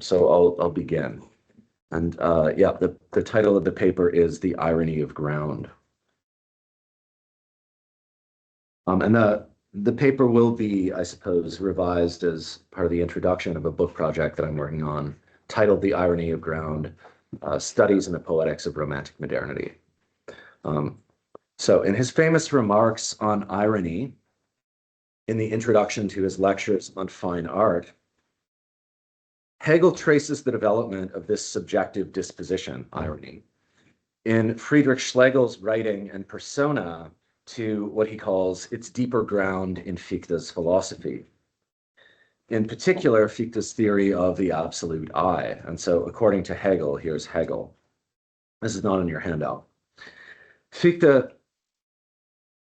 So I'll begin. And yeah, the title of the paper is The Irony of Ground. And the paper will be, I suppose, revised as part of the introduction of a book project that I'm working on, titled The Irony of Ground, Studies in the Poetics of Romantic Modernity. So in his famous remarks on irony, in the introduction to his lectures on fine art, Hegel traces the development of this subjective disposition, irony, in Friedrich Schlegel's writing and persona to what he calls its deeper ground in Fichte's philosophy. In particular, Fichte's theory of the absolute I. And so according to Hegel, here's Hegel. This is not in your handout. Fichte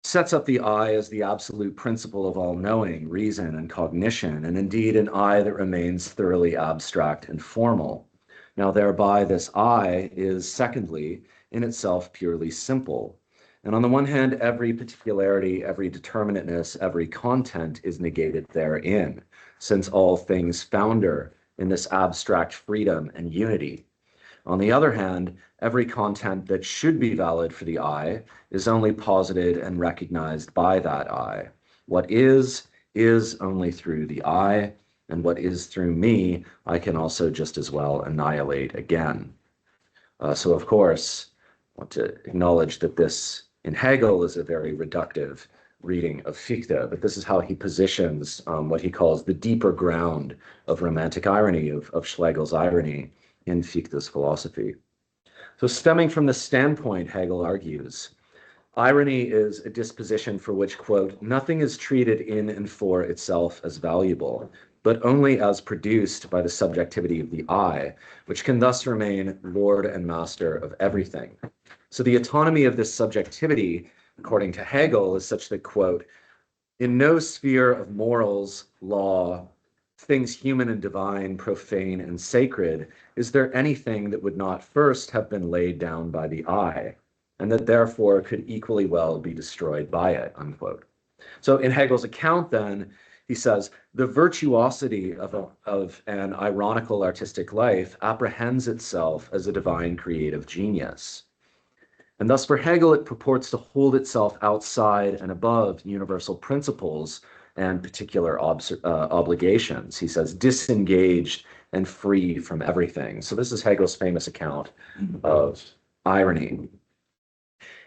sets up the I as the absolute principle of all knowing, reason, and cognition, and indeed an I that remains thoroughly abstract and formal. Now, thereby, this I is, secondly, in itself purely simple. And on the one hand, every particularity, every determinateness, every content is negated therein, since all things founder in this abstract freedom and unity. On the other hand, every content that should be valid for the I is only posited and recognized by that I. What is only through the I, and what is through me, I can also just as well annihilate again. So of course, I want to acknowledge that this, in Hegel, is a very reductive reading of Fichte, but this is how he positions what he calls the deeper ground of romantic irony, of Schlegel's irony, in Fichte's philosophy. So stemming from this standpoint, Hegel argues, irony is a disposition for which, quote, nothing is treated in and for itself as valuable, but only as produced by the subjectivity of the I, which can thus remain lord and master of everything. So the autonomy of this subjectivity, according to Hegel, is such that, quote, in no sphere of morals, law, things human and divine, profane and sacred, is there anything that would not first have been laid down by the I, and that therefore could equally well be destroyed by it, unquote. So in Hegel's account then, he says, the virtuosity of an ironical artistic life apprehends itself as a divine creative genius. And thus for Hegel, it purports to hold itself outside and above universal principles and particular obligations. He says, disengaged and free from everything. So this is Hegel's famous account of irony.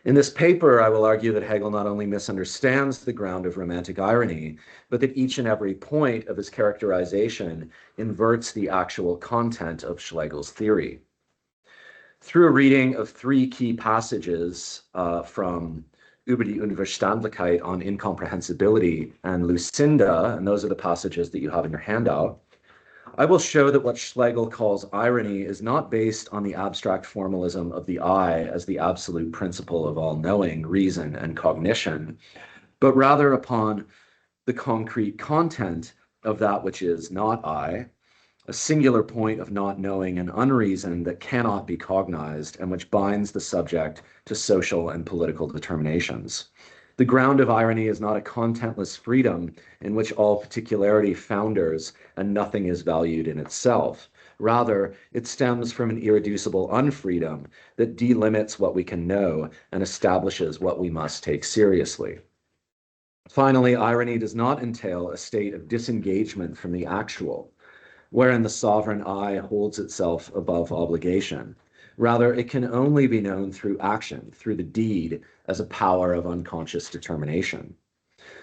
In this paper, I will argue that Hegel not only misunderstands the ground of romantic irony, but that each and every point of his characterization inverts the actual content of Schlegel's theory. Through a reading of three key passages from Über die Unverständlichkeit on incomprehensibility and Lucinda, and those are the passages that you have in your handout, I will show that what Schlegel calls irony is not based on the abstract formalism of the I as the absolute principle of all knowing, reason, and cognition, but rather upon the concrete content of that which is not I, a singular point of not knowing and unreason that cannot be cognized and which binds the subject to social and political determinations. The ground of irony is not a contentless freedom in which all particularity founders and nothing is valued in itself. Rather, it stems from an irreducible unfreedom that delimits what we can know and establishes what we must take seriously. Finally, irony does not entail a state of disengagement from the actual, wherein the sovereign I holds itself above obligation. Rather, it can only be known through action, through the deed, as a power of unconscious determination.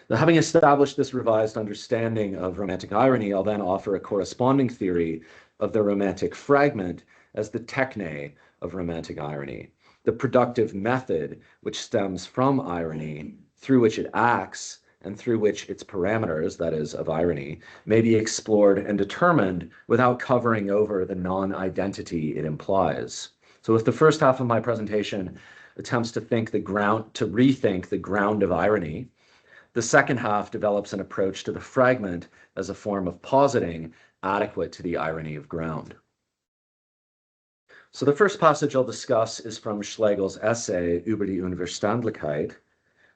Now, having established this revised understanding of romantic irony, I'll then offer a corresponding theory of the romantic fragment as the techne of romantic irony, the productive method which stems from irony, through which it acts, and through which its parameters, that is, of irony, may be explored and determined without covering over the non-identity it implies. So if the first half of my presentation attempts to rethink the ground of irony, the second half develops an approach to the fragment as a form of positing adequate to the irony of ground. So the first passage I'll discuss is from Schlegel's essay, Über die Unverständlichkeit,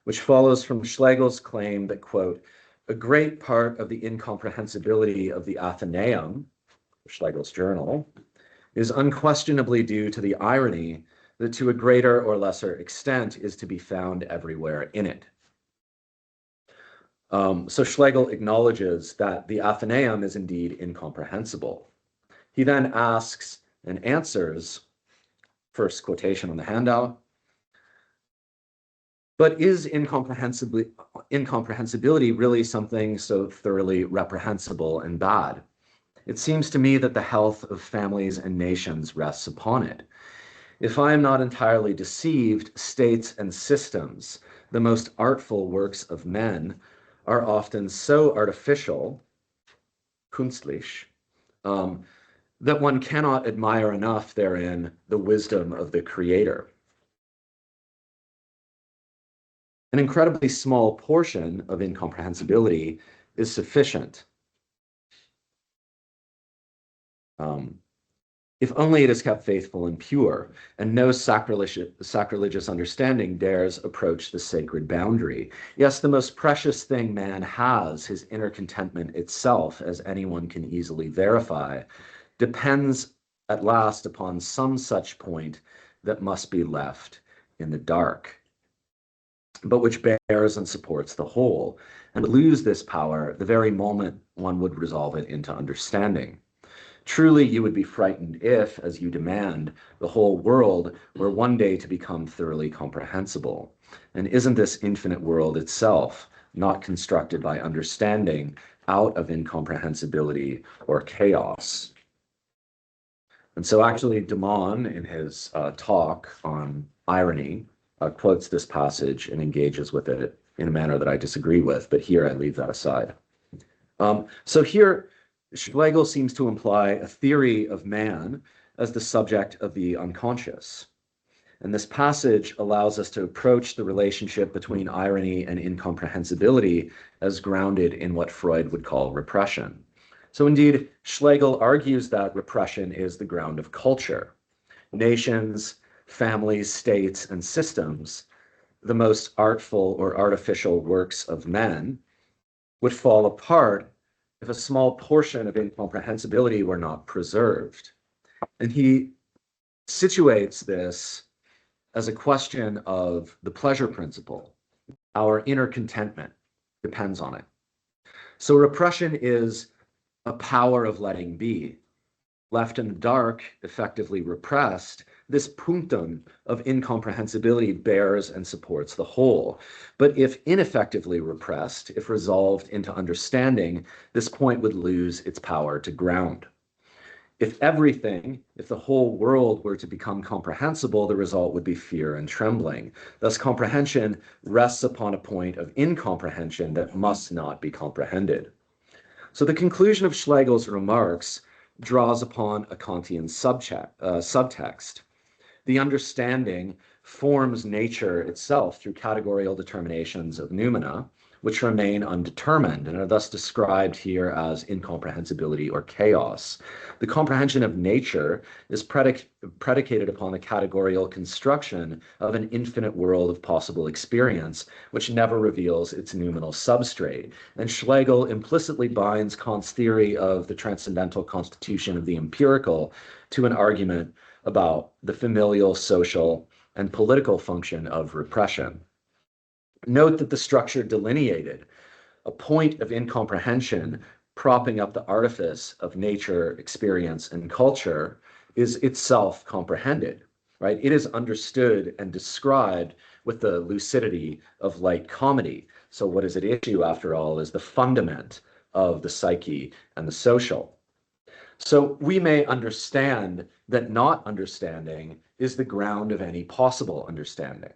which follows from Schlegel's claim that, quote, a great part of the incomprehensibility of the Athenaeum, Schlegel's journal, is unquestionably due to the irony that to a greater or lesser extent is to be found everywhere in it. So Schlegel acknowledges that the Athenaeum is indeed incomprehensible. He then asks and answers, first quotation on the handout, but is incomprehensibility really something so thoroughly reprehensible and bad? It seems to me that the health of families and nations rests upon it. If I am not entirely deceived, states and systems, the most artful works of men, are often so artificial, künstlich, that one cannot admire enough therein the wisdom of the Creator. An incredibly small portion of incomprehensibility is sufficient. If only it is kept faithful and pure, and no sacrilegious understanding dares approach the sacred boundary. Yes, the most precious thing man has, his inner contentment itself, as anyone can easily verify, depends at last upon some such point that must be left in the dark, but which bears and supports the whole, and would lose this power the very moment one would resolve it into understanding. Truly, you would be frightened if, as you demand, the whole world were one day to become thoroughly comprehensible. And isn't this infinite world itself not constructed by understanding out of incomprehensibility or chaos? And so actually, Damon, in his talk on irony, quotes this passage and engages with it in a manner that I disagree with, but here I leave that aside. So here, Schlegel seems to imply a theory of man as the subject of the unconscious. And this passage allows us to approach the relationship between irony and incomprehensibility as grounded in what Freud would call repression. So indeed, Schlegel argues that repression is the ground of culture. Nations, families, states, and systems, the most artful or artificial works of men, would fall apart if a small portion of incomprehensibility were not preserved. And he situates this as a question of the pleasure principle. Our inner contentment depends on it. So repression is a power of letting be. Left in the dark, effectively repressed, this punctum of incomprehensibility bears and supports the whole. But if ineffectively repressed, if resolved into understanding, this point would lose its power to ground. If the whole world were to become comprehensible, the result would be fear and trembling. Thus, comprehension rests upon a point of incomprehension that must not be comprehended. So the conclusion of Schlegel's remarks draws upon a Kantian subtext. The understanding forms nature itself through categorical determinations of noumena, which remain undetermined and are thus described here as incomprehensibility or chaos. The comprehension of nature is predicated upon the categorical construction of an infinite world of possible experience, which never reveals its noumenal substrate. And Schlegel implicitly binds Kant's theory of the transcendental constitution of the empirical to an argument about the familial, social, and political function of repression. Note that the structure delineated, a point of incomprehension propping up the artifice of nature, experience, and culture, is itself comprehended, right? It is understood and described with the lucidity of light comedy. So what is at issue, after all, is the fundament of the psyche and the social. So we may understand that not understanding is the ground of any possible understanding.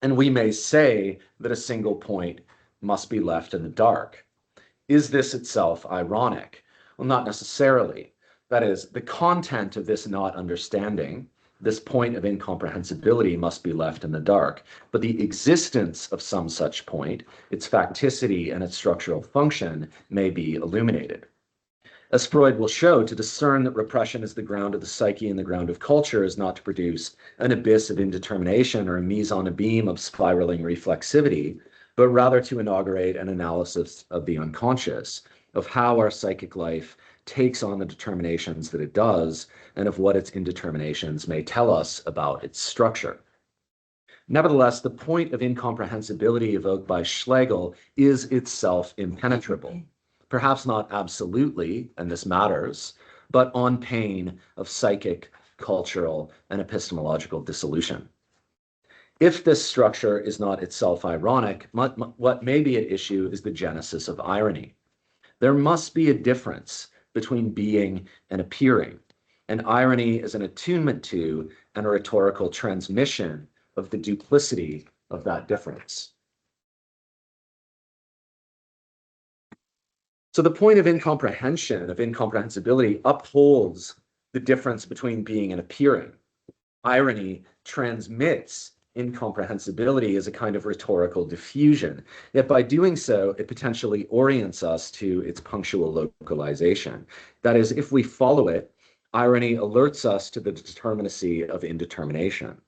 And we may say that a single point must be left in the dark. Is this itself ironic? Well, not necessarily. That is, the content of this not understanding, this point of incomprehensibility, must be left in the dark. But the existence of some such point, its facticity and its structural function, may be illuminated. As Freud will show, to discern that repression is the ground of the psyche and the ground of culture is not to produce an abyss of indetermination or a mise en abîme of spiraling reflexivity, but rather to inaugurate an analysis of the unconscious, of how our psychic life takes on the determinations that it does, and of what its indeterminations may tell us about its structure. Nevertheless, the point of incomprehensibility evoked by Schlegel is itself impenetrable. Perhaps not absolutely, and this matters, but on pain of psychic, cultural, and epistemological dissolution. If this structure is not itself ironic, what may be at issue is the genesis of irony. There must be a difference between being and appearing, and irony is an attunement to and a rhetorical transmission of the duplicity of that difference. So the point of incomprehension, of incomprehensibility, upholds the difference between being and appearing. Irony transmits incomprehensibility as a kind of rhetorical diffusion. Yet by doing so, it potentially orients us to its punctual localization. That is, if we follow it, irony alerts us to the determinacy of indetermination.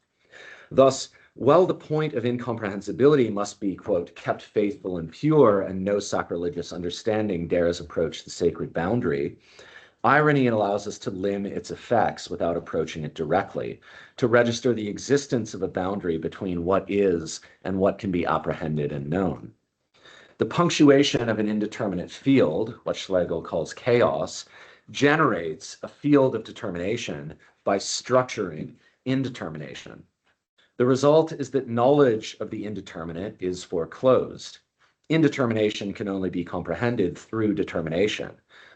Thus, while the point of incomprehensibility must be, quote, kept faithful and pure, and no sacrilegious understanding dares approach the sacred boundary, irony allows us to limn its effects without approaching it directly, to register the existence of a boundary between what is and what can be apprehended and known. The punctuation of an indeterminate field, what Schlegel calls chaos, generates a field of determination by structuring indetermination. The result is that knowledge of the indeterminate is foreclosed. Indetermination can only be comprehended through determination,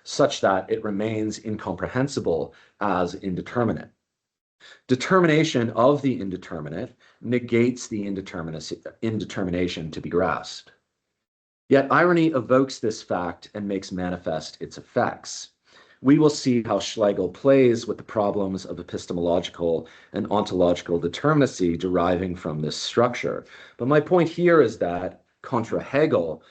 such that it remains incomprehensible as indeterminate. Determination of the indeterminate negates the indetermination to be grasped. Yet irony evokes this fact and makes manifest its effects. We will see how Schlegel plays with the problems of epistemological and ontological determinacy deriving from this structure. But my point here is that, contra Hegel,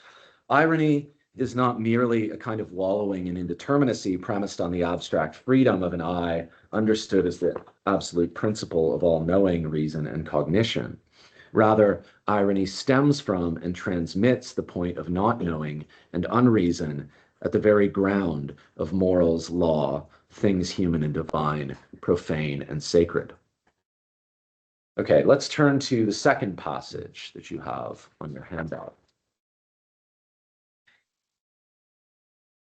irony is not merely a kind of wallowing in indeterminacy premised on the abstract freedom of an I, understood as the absolute principle of all knowing, reason, and cognition. Rather, irony stems from and transmits the point of not knowing and unreason at the very ground of morals, law, things human and divine, profane and sacred. Okay, let's turn to the second passage that you have on your handout.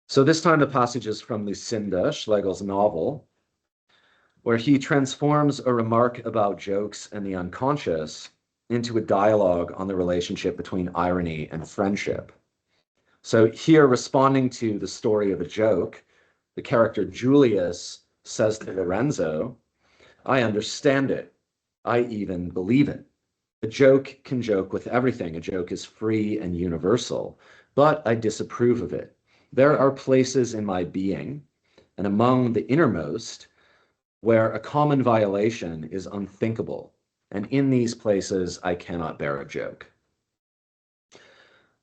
So this time the passage is from Lucinda, Schlegel's novel, where he transforms a remark about jokes and the unconscious into a dialogue on the relationship between irony and friendship. So here, responding to the story of a joke, the character Julius says to Lorenzo, "I understand it. I even believe it. A joke can joke with everything. A joke is free and universal, but I disapprove of it. There are places in my being, and among the innermost, where a common violation is unthinkable, and in these places I cannot bear a joke."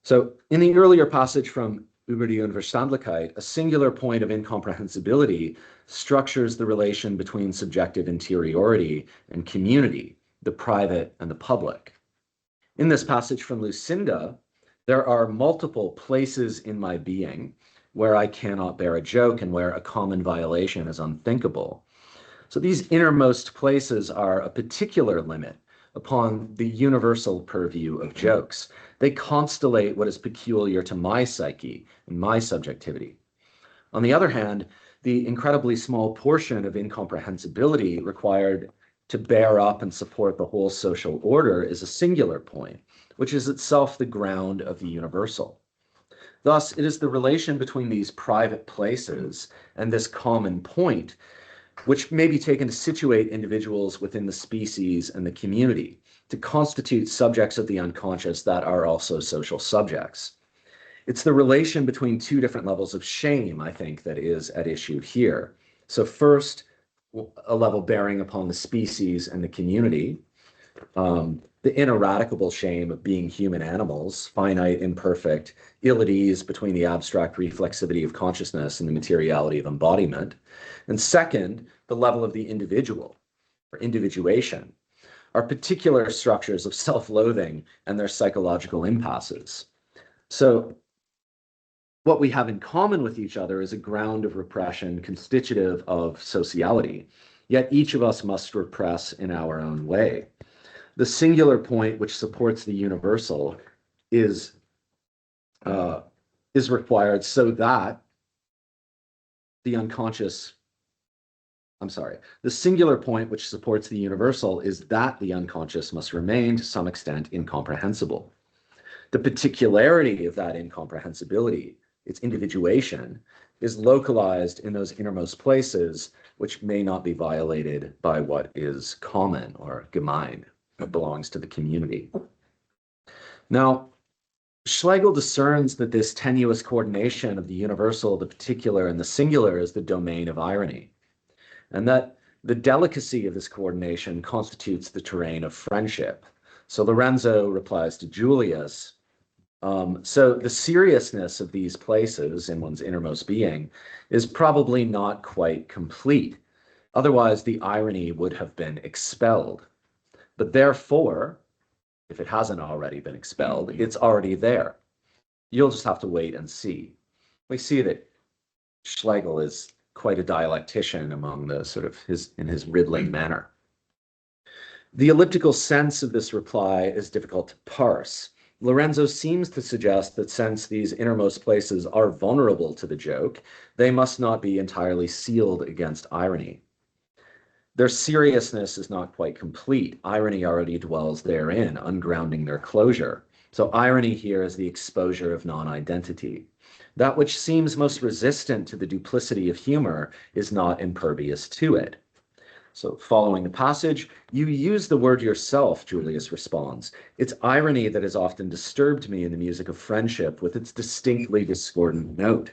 So in the earlier passage from Über die Unverständlichkeit, a singular point of incomprehensibility structures the relation between subjective interiority and community, the private and the public. In this passage from Lucinda, there are multiple places in my being where I cannot bear a joke and where a common violation is unthinkable. So these innermost places are a particular limit upon the universal purview of jokes. They constellate what is peculiar to my psyche and my subjectivity. On the other hand, the incredibly small portion of incomprehensibility required to bear up and support the whole social order is a singular point, which is itself the ground of the universal. Thus, it is the relation between these private places and this common point which may be taken to situate individuals within the species and the community, to constitute subjects of the unconscious that are also social subjects. It's the relation between two different levels of shame, I think, that is at issue here. So first, a level bearing upon the species and the community, the ineradicable shame of being human animals, finite, imperfect, ill at ease between the abstract reflexivity of consciousness and the materiality of embodiment. And second, the level of the individual, or individuation, are particular structures of self-loathing and their psychological impasses. So what we have in common with each other is a ground of repression constitutive of sociality, yet each of us must repress in our own way. The singular point which supports the universal is required so that the unconscious, the singular point which supports the universal is that the unconscious must remain to some extent incomprehensible. The particularity of that incomprehensibility, its individuation, is localized in those innermost places which may not be violated by what is common or gemein, what belongs to the community. Now, Schlegel discerns that this tenuous coordination of the universal, the particular, and the singular is the domain of irony, and that the delicacy of this coordination constitutes the terrain of friendship. So Lorenzo replies to Julius, so the seriousness of these places in one's innermost being is probably not quite complete. Otherwise, the irony would have been expelled. But therefore, if it hasn't already been expelled, it's already there. You'll just have to wait and see. We see that Schlegel is quite a dialectician among the sort of in his riddling manner. The elliptical sense of this reply is difficult to parse. Lorenzo seems to suggest that since these innermost places are vulnerable to the joke, they must not be entirely sealed against irony. Their seriousness is not quite complete. Irony already dwells therein, ungrounding their closure. So irony here is the exposure of non-identity. That which seems most resistant to the duplicity of humor is not impervious to it. So following the passage, you use the word yourself, Julius responds. It's irony that has often disturbed me in the music of friendship with its distinctly discordant note.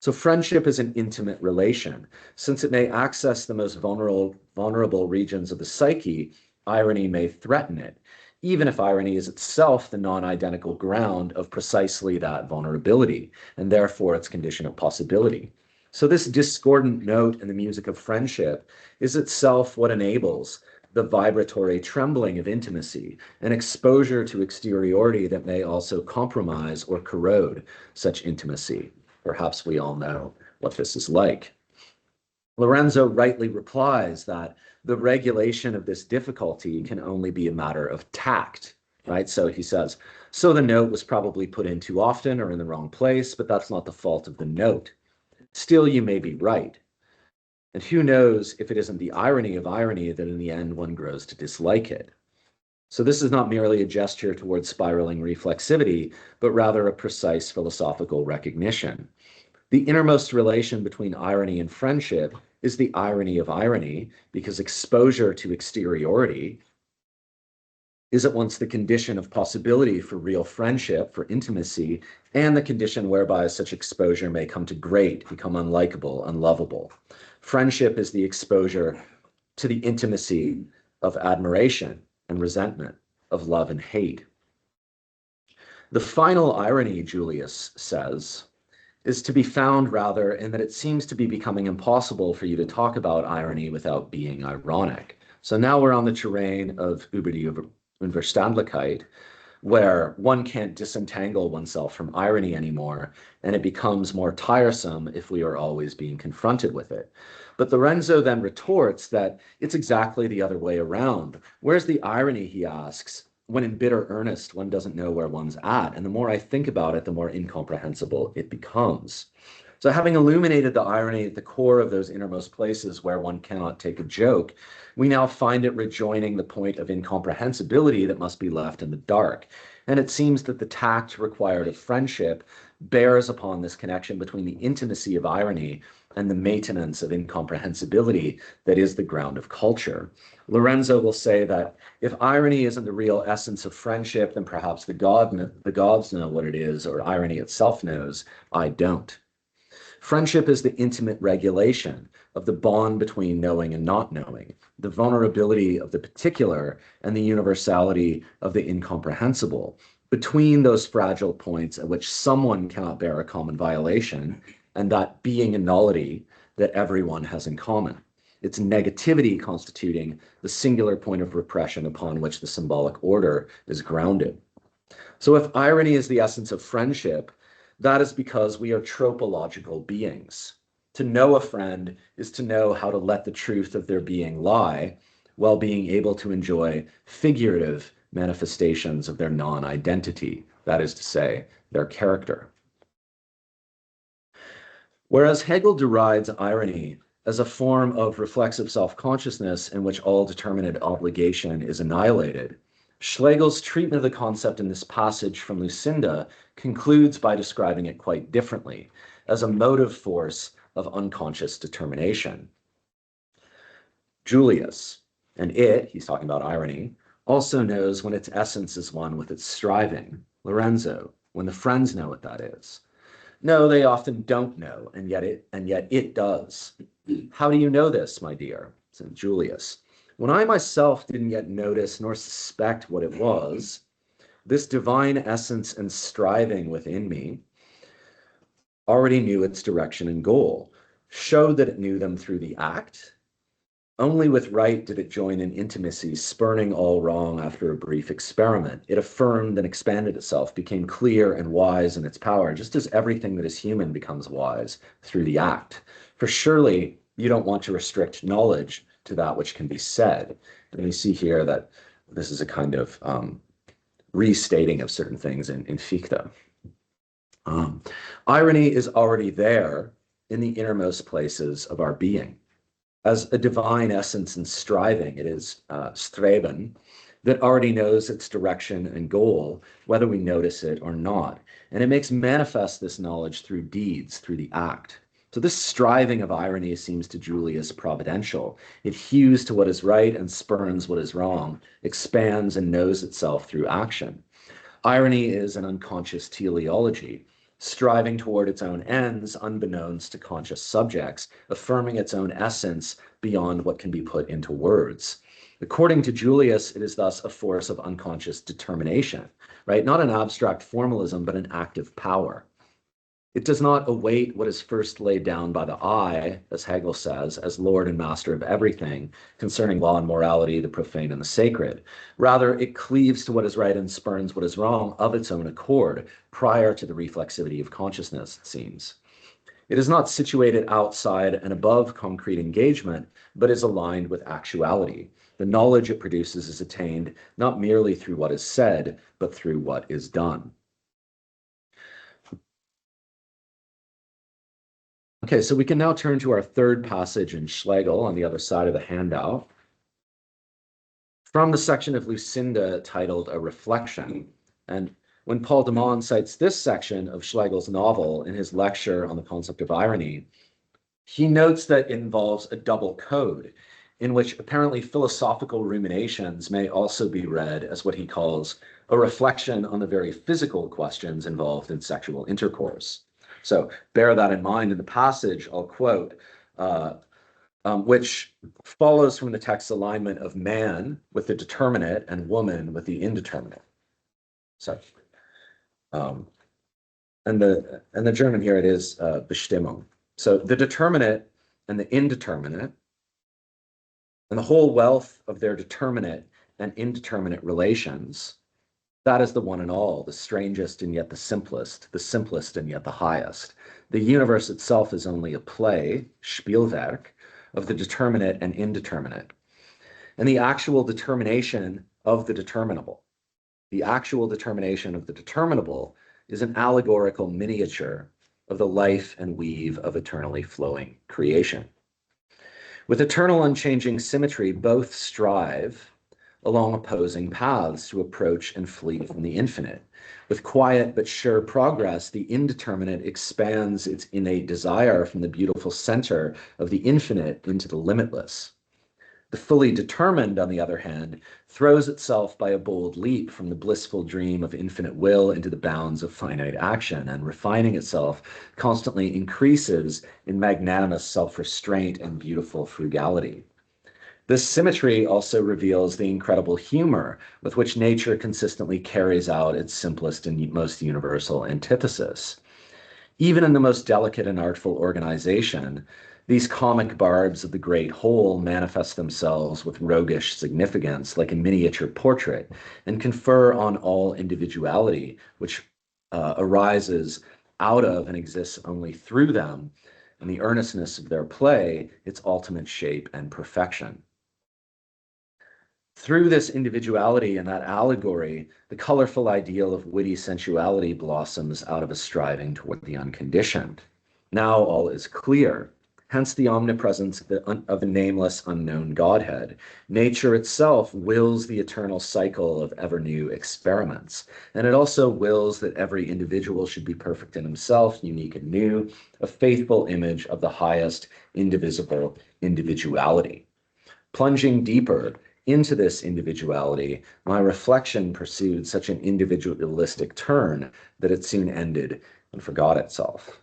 So friendship is an intimate relation. Since it may access the most vulnerable regions of the psyche, irony may threaten it, even if irony is itself the non-identical ground of precisely that vulnerability, and therefore its condition of possibility. So this discordant note in the music of friendship is itself what enables the vibratory trembling of intimacy, an exposure to exteriority that may also compromise or corrode such intimacy. Perhaps we all know what this is like. Lorenzo rightly replies that the regulation of this difficulty can only be a matter of tact, right? So he says, so the note was probably put in too often or in the wrong place, but that's not the fault of the note. Still, you may be right. And who knows if it isn't the irony of irony that in the end one grows to dislike it. So this is not merely a gesture towards spiraling reflexivity, but rather a precise philosophical recognition. The innermost relation between irony and friendship is the irony of irony, because exposure to exteriority is at once the condition of possibility for real friendship, for intimacy, and the condition whereby such exposure may come to grate, become unlikable, unlovable. Friendship is the exposure to the intimacy of admiration and resentment, of love and hate. The final irony, Julius says, is to be found rather in that it seems to be becoming impossible for you to talk about irony without being ironic. So now we're on the terrain of über die Unverständlichkeit, where one can't disentangle oneself from irony anymore, and it becomes more tiresome if we are always being confronted with it. But Lorenzo then retorts that it's exactly the other way around. Where's the irony, he asks, when in bitter earnest one doesn't know where one's at, and the more I think about it, the more incomprehensible it becomes. So having illuminated the irony at the core of those innermost places where one cannot take a joke, we now find it rejoining the point of incomprehensibility that must be left in the dark. And it seems that the tact required of friendship bears upon this connection between the intimacy of irony and the maintenance of incomprehensibility that is the ground of culture. Lorenzo will say that if irony isn't the real essence of friendship, then perhaps the gods know what it is, or irony itself knows. I don't. Friendship is the intimate regulation of the bond between knowing and not knowing, the vulnerability of the particular and the universality of the incomprehensible, between those fragile points at which someone cannot bear a common violation, and that being a nullity that everyone has in common. Its negativity constituting the singular point of repression upon which the symbolic order is grounded. So if irony is the essence of friendship, That is because we are tropological beings. To know a friend is to know how to let the truth of their being lie while being able to enjoy figurative manifestations of their non-identity, that is to say, their character. Whereas Hegel derides irony as a form of reflexive self-consciousness in which all determinate obligation is annihilated, Schlegel's treatment of the concept in this passage from Lucinda concludes by describing it quite differently, as a motive force of unconscious determination. Julius, and it, he's talking about irony, also knows when its essence is one with its striving. Lorenzo, when the friends know what that is. No, they often don't know, and yet it does. How do you know this, my dear? Said Julius. When I myself didn't yet notice nor suspect what it was, this divine essence and striving within me already knew its direction and goal, showed that it knew them through the act. Only with right did it join in intimacy, spurning all wrong after a brief experiment. It affirmed and expanded itself, became clear and wise in its power, just as everything that is human becomes wise through the act. For surely you don't want to restrict knowledge to that which can be said. And we see here that this is a kind of restating of certain things in Fichte. Irony is already there in the innermost places of our being. As a divine essence and striving, it is streben, that already knows its direction and goal, whether we notice it or not. And it makes manifest this knowledge through deeds, through the act. So this striving of irony seems to Julius providential. It hews to what is right and spurns what is wrong, expands and knows itself through action. Irony is an unconscious teleology, striving toward its own ends unbeknownst to conscious subjects, affirming its own essence beyond what can be put into words. According to Julius, it is thus a force of unconscious determination, right? Not an abstract formalism, but an active power. It does not await what is first laid down by the I, as Hegel says, as Lord and master of everything, concerning law and morality, the profane and the sacred. Rather, it cleaves to what is right and spurns what is wrong of its own accord, prior to the reflexivity of consciousness, it seems. It is not situated outside and above concrete engagement, but is aligned with actuality. The knowledge it produces is attained not merely through what is said, but through what is done. Okay, so we can now turn to our third passage in Schlegel on the other side of the handout. From the section of Lucinda titled A Reflection. And when Paul de Man cites this section of Schlegel's novel in his lecture on the concept of irony, he notes that it involves a double code in which apparently philosophical ruminations may also be read as what he calls a reflection on the very physical questions involved in sexual intercourse. So bear that in mind in the passage, I'll quote, which follows from the text's alignment of man with the determinate and woman with the indeterminate. So, and the German here it is Bestimmung. So the determinate and the indeterminate, and the whole wealth of their determinate and indeterminate relations, that is the one and all, the strangest and yet the simplest and yet the highest. The universe itself is only a play, Spielwerk, of the determinate and indeterminate. And the actual determination of the determinable. The actual determination of the determinable is an allegorical miniature of the life and weave of eternally flowing creation. With eternal unchanging symmetry, both strive along opposing paths to approach and flee from the infinite. With quiet but sure progress, the indeterminate expands its innate desire from the beautiful center of the infinite into the limitless. The fully determined, on the other hand, throws itself by a bold leap from the blissful dream of infinite will into the bounds of finite action, and refining itself, constantly increases in magnanimous self-restraint and beautiful frugality. This symmetry also reveals the incredible humor with which nature consistently carries out its simplest and most universal antithesis. Even in the most delicate and artful organization, these comic barbs of the great whole manifest themselves with roguish significance like a miniature portrait and confer on all individuality, which arises out of and exists only through them, and the earnestness of their play, its ultimate shape and perfection. Through this individuality and that allegory, the colorful ideal of witty sensuality blossoms out of a striving toward the unconditioned. Now all is clear, hence the omnipresence of the nameless, unknown Godhead. Nature itself wills the eternal cycle of ever-new experiments, and it also wills that every individual should be perfect in himself, unique and new, a faithful image of the highest indivisible individuality. Plunging deeper into this individuality, my reflection pursued such an individualistic turn that it soon ended and forgot itself.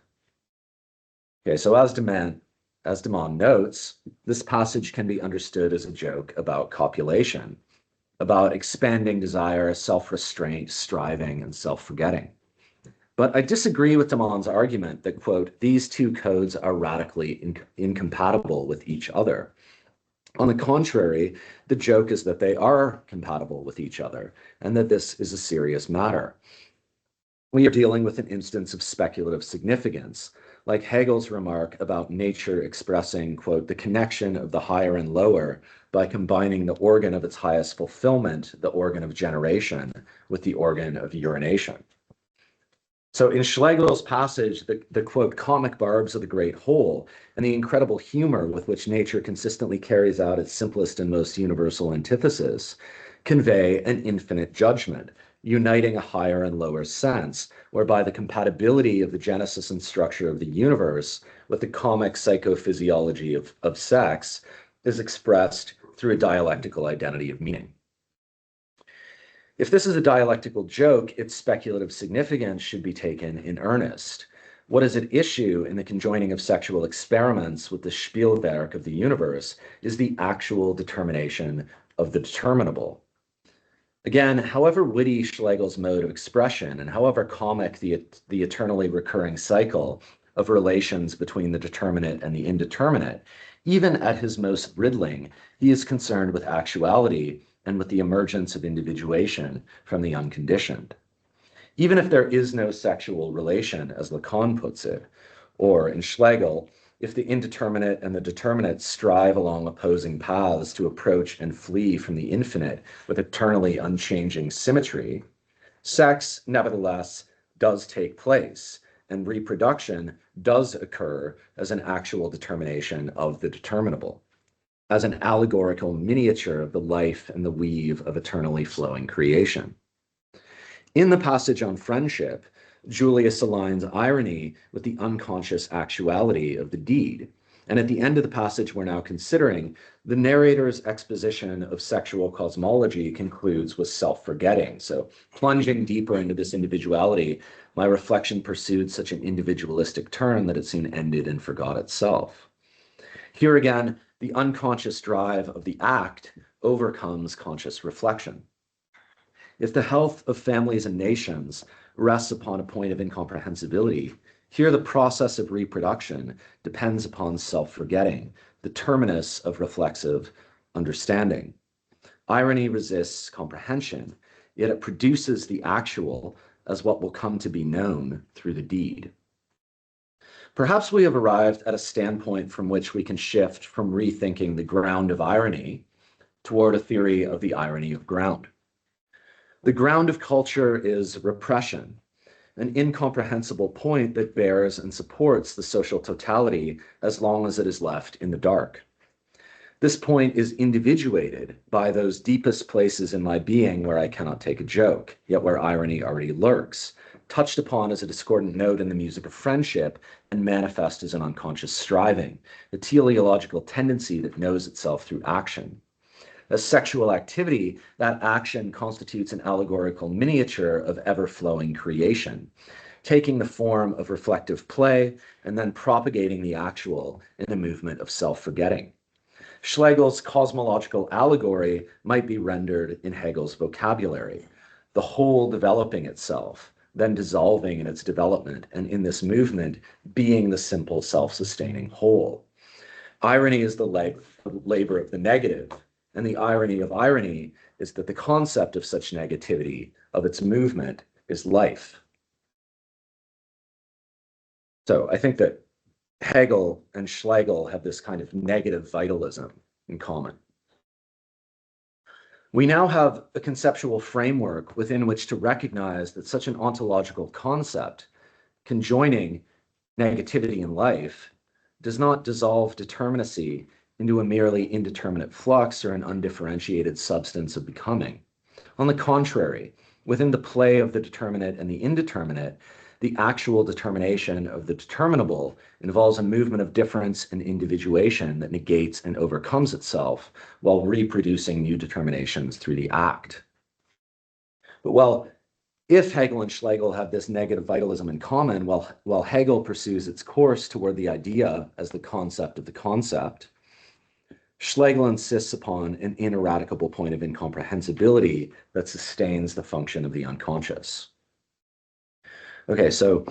Okay, so as Demond notes, this passage can be understood as a joke about copulation, about expanding desire, self-restraint, striving, and self-forgetting. But I disagree with Demond's argument that, quote, these two codes are radically incompatible with each other. On the contrary, the joke is that they are compatible with each other and that this is a serious matter. We are dealing with an instance of speculative significance, like Hegel's remark about nature expressing, quote, the connection of the higher and lower by combining the organ of its highest fulfillment, the organ of generation, with the organ of urination. So in Schlegel's passage, the quote, comic barbs of the great whole and the incredible humor with which nature consistently carries out its simplest and most universal antithesis convey an infinite judgment, uniting a higher and lower sense, whereby the compatibility of the genesis and structure of the universe with the comic psychophysiology of sex is expressed through a dialectical identity of meaning. If this is a dialectical joke, its speculative significance should be taken in earnest. What is at issue in the conjoining of sexual experiments with the Spielwerk of the universe is the actual determination of the determinable. Again, however witty Schlegel's mode of expression and however comic the eternally recurring cycle of relations between the determinate and the indeterminate, even at his most riddling, he is concerned with actuality and with the emergence of individuation from the unconditioned. Even if there is no sexual relation, as Lacan puts it, or in Schlegel, if the indeterminate and the determinate strive along opposing paths to approach and flee from the infinite with eternally unchanging symmetry, sex, nevertheless, does take place, and reproduction does occur as an actual determination of the determinable, as an allegorical miniature of the life and the weave of eternally flowing creation. In the passage on friendship, Julius aligns irony with the unconscious actuality of the deed. And at the end of the passage we're now considering, the narrator's exposition of sexual cosmology concludes with self-forgetting. So plunging deeper into this individuality, my reflection pursued such an individualistic turn that it soon ended and forgot itself. Here again, the unconscious drive of the act overcomes conscious reflection. If the health of families and nations rests upon a point of incomprehensibility, here the process of reproduction depends upon self-forgetting, the terminus of reflexive understanding. Irony resists comprehension, yet it produces the actual as what will come to be known through the deed. Perhaps we have arrived at a standpoint from which we can shift from rethinking the ground of irony toward a theory of the irony of ground. The ground of culture is repression, an incomprehensible point that bears and supports the social totality as long as it is left in the dark. This point is individuated by those deepest places in my being where I cannot take a joke, yet where irony already lurks, touched upon as a discordant note in the music of friendship and manifest as an unconscious striving, a teleological tendency that knows itself through action. As sexual activity, that action constitutes an allegorical miniature of ever-flowing creation, taking the form of reflective play and then propagating the actual in a movement of self-forgetting. Schlegel's cosmological allegory might be rendered in Hegel's vocabulary, the whole developing itself, then dissolving in its development, and in this movement being the simple self-sustaining whole. Irony is the labor of the negative, and the irony of irony is that the concept of such negativity, of its movement, is life. So I think that Hegel and Schlegel have this kind of negative vitalism in common. We now have a conceptual framework within which to recognize that such an ontological concept, conjoining negativity in life, does not dissolve determinacy into a merely indeterminate flux or an undifferentiated substance of becoming. On the contrary, within the play of the determinate and the indeterminate, the actual determination of the determinable involves a movement of difference and individuation that negates and overcomes itself while reproducing new determinations through the act. But if Hegel and Schlegel have this negative vitalism in common, while Hegel pursues its course toward the idea as the concept of the concept, Schlegel insists upon an ineradicable point of incomprehensibility that sustains the function of the unconscious. Okay, so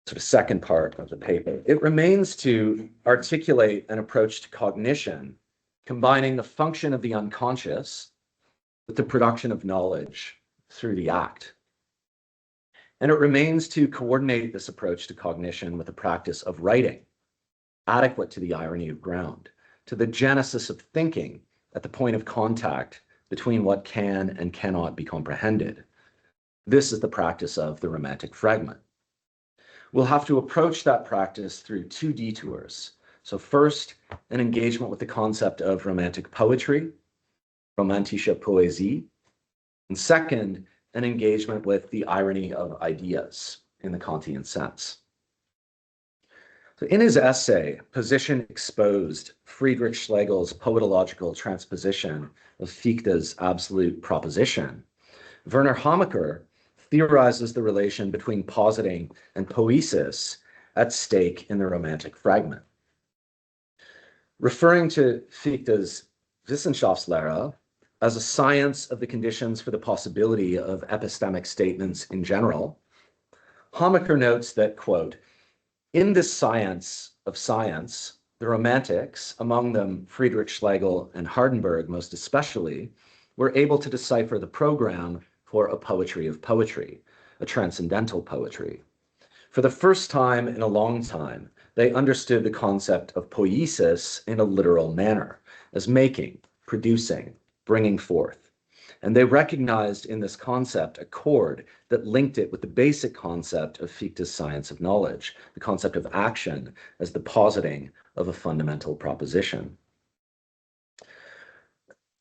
sort of second part of the paper. It remains to articulate an approach to cognition, combining the function of the unconscious with the production of knowledge through the act. And it remains to coordinate this approach to cognition with the practice of writing, adequate to the irony of ground, to the genesis of thinking at the point of contact between what can and cannot be comprehended. This is the practice of the romantic fragment. We'll have to approach that practice through two detours. So first, an engagement with the concept of romantic poetry, romantische Poesie, and second, an engagement with the irony of ideas in the Kantian sense. So in his essay, Position Exposed, Friedrich Schlegel's poetological transposition of Fichte's absolute proposition, Werner Hamacher theorizes the relation between positing and poiesis at stake in the romantic fragment. Referring to Fichte's Wissenschaftslehre as a science of the conditions for the possibility of epistemic statements in general, Hamacher notes that, quote, in this science of science, the Romantics, among them Friedrich Schlegel and Hardenberg most especially, were able to decipher the program for a poetry of poetry, a transcendental poetry. For the first time in a long time, they understood the concept of poiesis in a literal manner, as making, producing, bringing forth. And they recognized in this concept a chord that linked it with the basic concept of Fichte's science of knowledge, the concept of action as the positing of a fundamental proposition.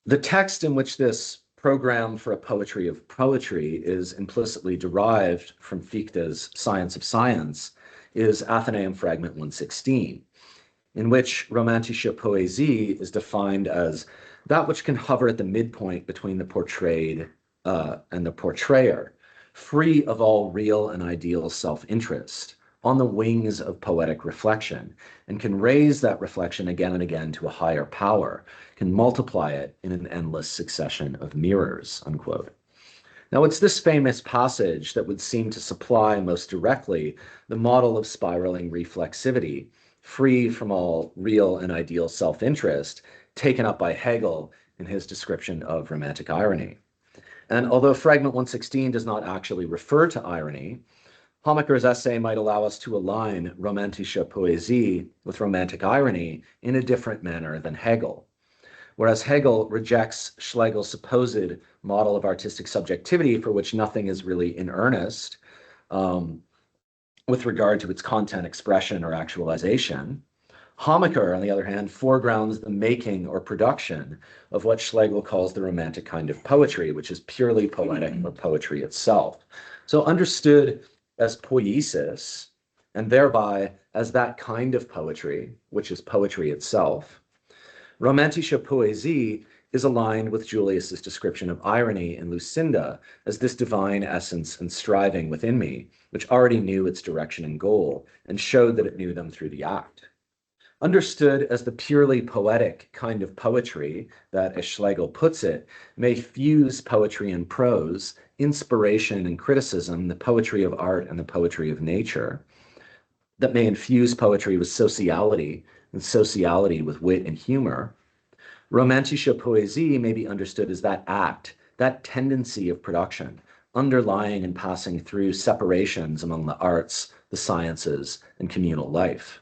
The text in which this program for a poetry of poetry is implicitly derived from Fichte's science of science is Athenaeum Fragment 116, in which romantische Poesie is defined as that which can hover at the midpoint between the portrayed and the portrayer, free of all real and ideal self-interest, on the wings of poetic reflection, and can raise that reflection again and again to a higher power, can multiply it in an endless succession of mirrors, unquote. Now, it's this famous passage that would seem to supply most directly the model of spiraling reflexivity, free from all real and ideal self-interest, taken up by Hegel in his description of romantic irony. And although Fragment 116 does not actually refer to irony, Hamacher's essay might allow us to align romantische Poesie with romantic irony in a different manner than Hegel. Whereas Hegel rejects Schlegel's supposed model of artistic subjectivity for which nothing is really in earnest with regard to its content, expression, or actualization, Hamacher, on the other hand, foregrounds the making or production of what Schlegel calls the romantic kind of poetry, which is purely poetic or poetry itself. So understood as poiesis, and thereby as that kind of poetry, which is poetry itself, romantische Poesie is aligned with Julius's description of irony in Lucinda as this divine essence and striving within me, which already knew its direction and goal, and showed that it knew them through the act. Understood as the purely poetic kind of poetry that, as Schlegel puts it, may fuse poetry and prose, inspiration and criticism, the poetry of art and the poetry of nature, that may infuse poetry with sociality and sociality with wit and humor, romantische Poesie may be understood as that act, that tendency of production, underlying and passing through separations among the arts, the sciences, and communal life.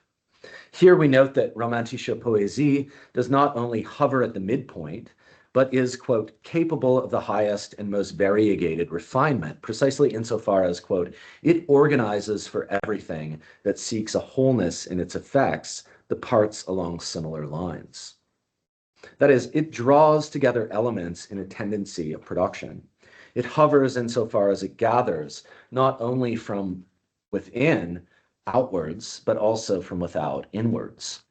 Here we note that romantische Poesie does not only hover at the midpoint, but is, quote, capable of the highest and most variegated refinement, precisely insofar as, quote, it organizes for everything that seeks a wholeness in its effects, the parts along similar lines. That is, it draws together elements in a tendency of production. It hovers insofar as it gathers, not only from within outwards, but also from without inwards.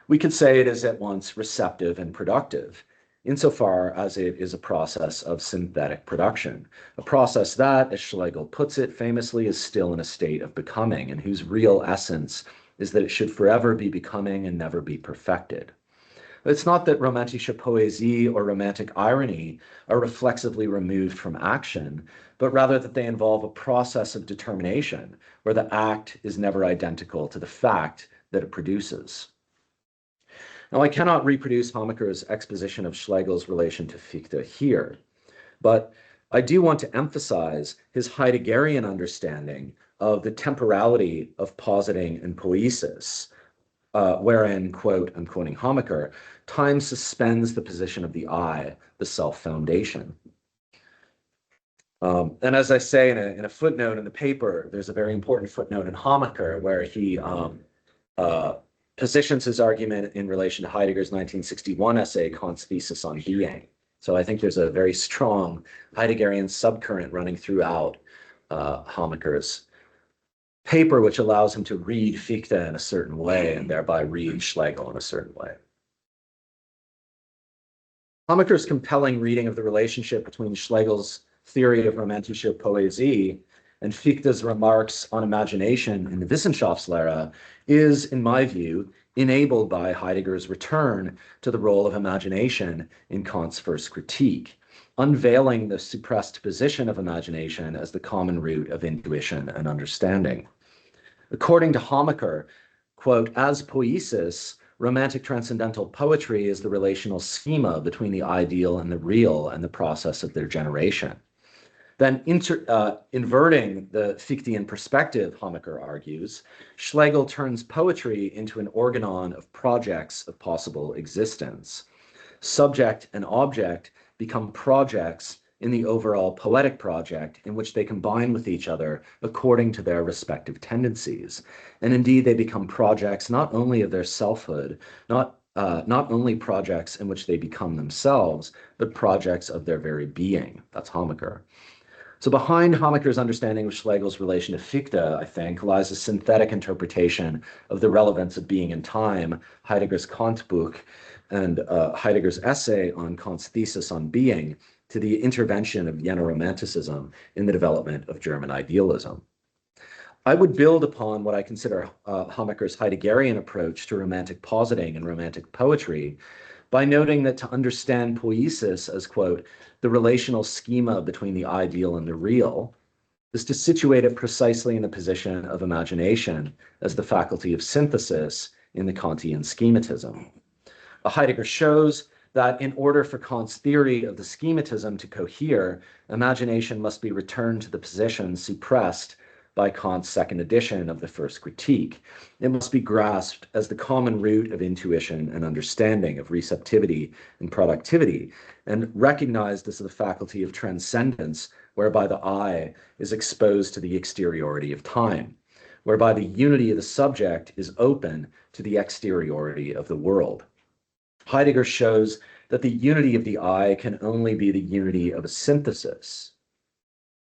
We could say it is at once receptive and productive, insofar as it is a process of synthetic production, a process that, as Schlegel puts it famously, is still in a state of becoming, and whose real essence is that it should forever be becoming and never be perfected. It's not that romantische Poesie or romantic irony are reflexively removed from action, but rather that they involve a process of determination where the act is never identical to the fact that it produces. Now, I cannot reproduce Hamacker's exposition of Schlegel's relation to Fichte here, but I do want to emphasize his Heideggerian understanding of the temporality of positing and poiesis, wherein, quote, I'm quoting Hamaker, time suspends the position of the I, the self-foundation. And as I say in a footnote in the paper, there's a very important footnote in Hamaker where he positions his argument in relation to Heidegger's 1961 essay, Kant's Thesis on Being. So I think there's a very strong Heideggerian subcurrent running throughout Hamaker's paper, which allows him to read Fichte in a certain way and thereby read Schlegel in a certain way. Hamaker's compelling reading of the relationship between Schlegel's theory of romantische Poesie and Fichte's remarks on imagination in the Wissenschaftslehre is, in my view, enabled by Heidegger's return to the role of imagination in Kant's first critique, unveiling the suppressed position of imagination as the common root of intuition and understanding. According to Hamaker, quote, as poiesis, romantic transcendental poetry is the relational schema between the ideal and the real and the process of their generation. Then inverting the Fichtean perspective, Hamaker argues, Schlegel turns poetry into an organon of projects of possible existence. Subject and object become projects in the overall poetic project in which they combine with each other according to their respective tendencies. And indeed, they become projects not only of their selfhood, not only projects in which they become themselves, but projects of their very being. That's Hamaker. So behind Hamaker's understanding of Schlegel's relation to Fichte, I think, lies a synthetic interpretation of the relevance of being in time, Heidegger's Kant book, and Heidegger's essay on Kant's thesis on being, to the intervention of Vienna Romanticism in the development of German idealism. I would build upon what I consider Hamaker's Heideggerian approach to romantic positing and romantic poetry by noting that to understand poiesis as, quote, the relational schema between the ideal and the real, is to situate it precisely in the position of imagination as the faculty of synthesis in the Kantian schematism. Heidegger shows that in order for Kant's theory of the schematism to cohere, imagination must be returned to the position suppressed by Kant's second edition of the first critique. It must be grasped as the common root of intuition and understanding, of receptivity and productivity, and recognized as the faculty of transcendence, whereby the I is exposed to the exteriority of time, whereby the unity of the subject is open to the exteriority of the world. Heidegger shows that the unity of the I can only be the unity of a synthesis.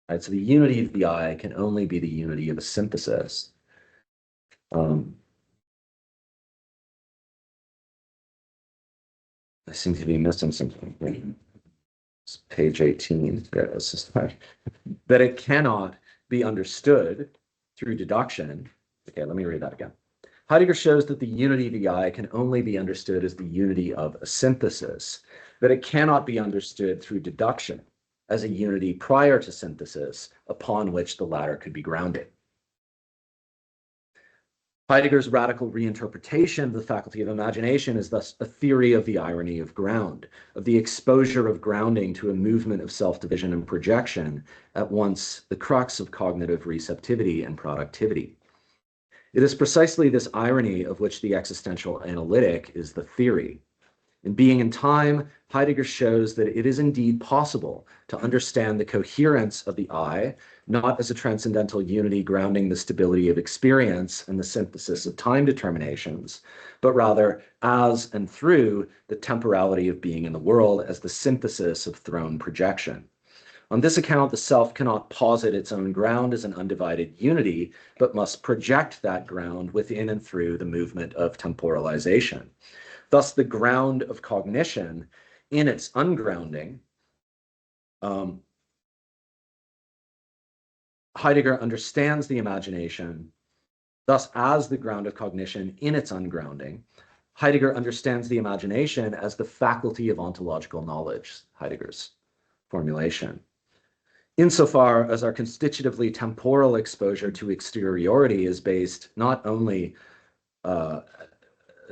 Right? So the unity of the I can only be the unity of a synthesis. I seem to be missing something. It's page 18. That it cannot be understood through deduction. Okay, let me read that again. Heidegger shows that the unity of the I can only be understood as the unity of a synthesis, that it cannot be understood through deduction as a unity prior to synthesis upon which the latter could be grounded. Heidegger's radical reinterpretation of the faculty of imagination is thus a theory of the irony of ground, of the exposure of grounding to a movement of self-division and projection, at once the crux of cognitive receptivity and productivity. It is precisely this irony of which the existential analytic is the theory. In Being and Time, Heidegger shows that it is indeed possible to understand the coherence of the I, not as a transcendental unity grounding the stability of experience and the synthesis of time determinations, but rather as and through the temporality of being in the world as the synthesis of thrown projection. On this account, the self cannot posit its own ground as an undivided unity, but must project that ground within and through the movement of temporalization. Thus, the ground of cognition in its ungrounding, Heidegger understands the imagination, thus as the ground of cognition in its ungrounding, Heidegger understands the imagination as the faculty of ontological knowledge, Heidegger's formulation. Insofar as our constitutively temporal exposure to exteriority is based not only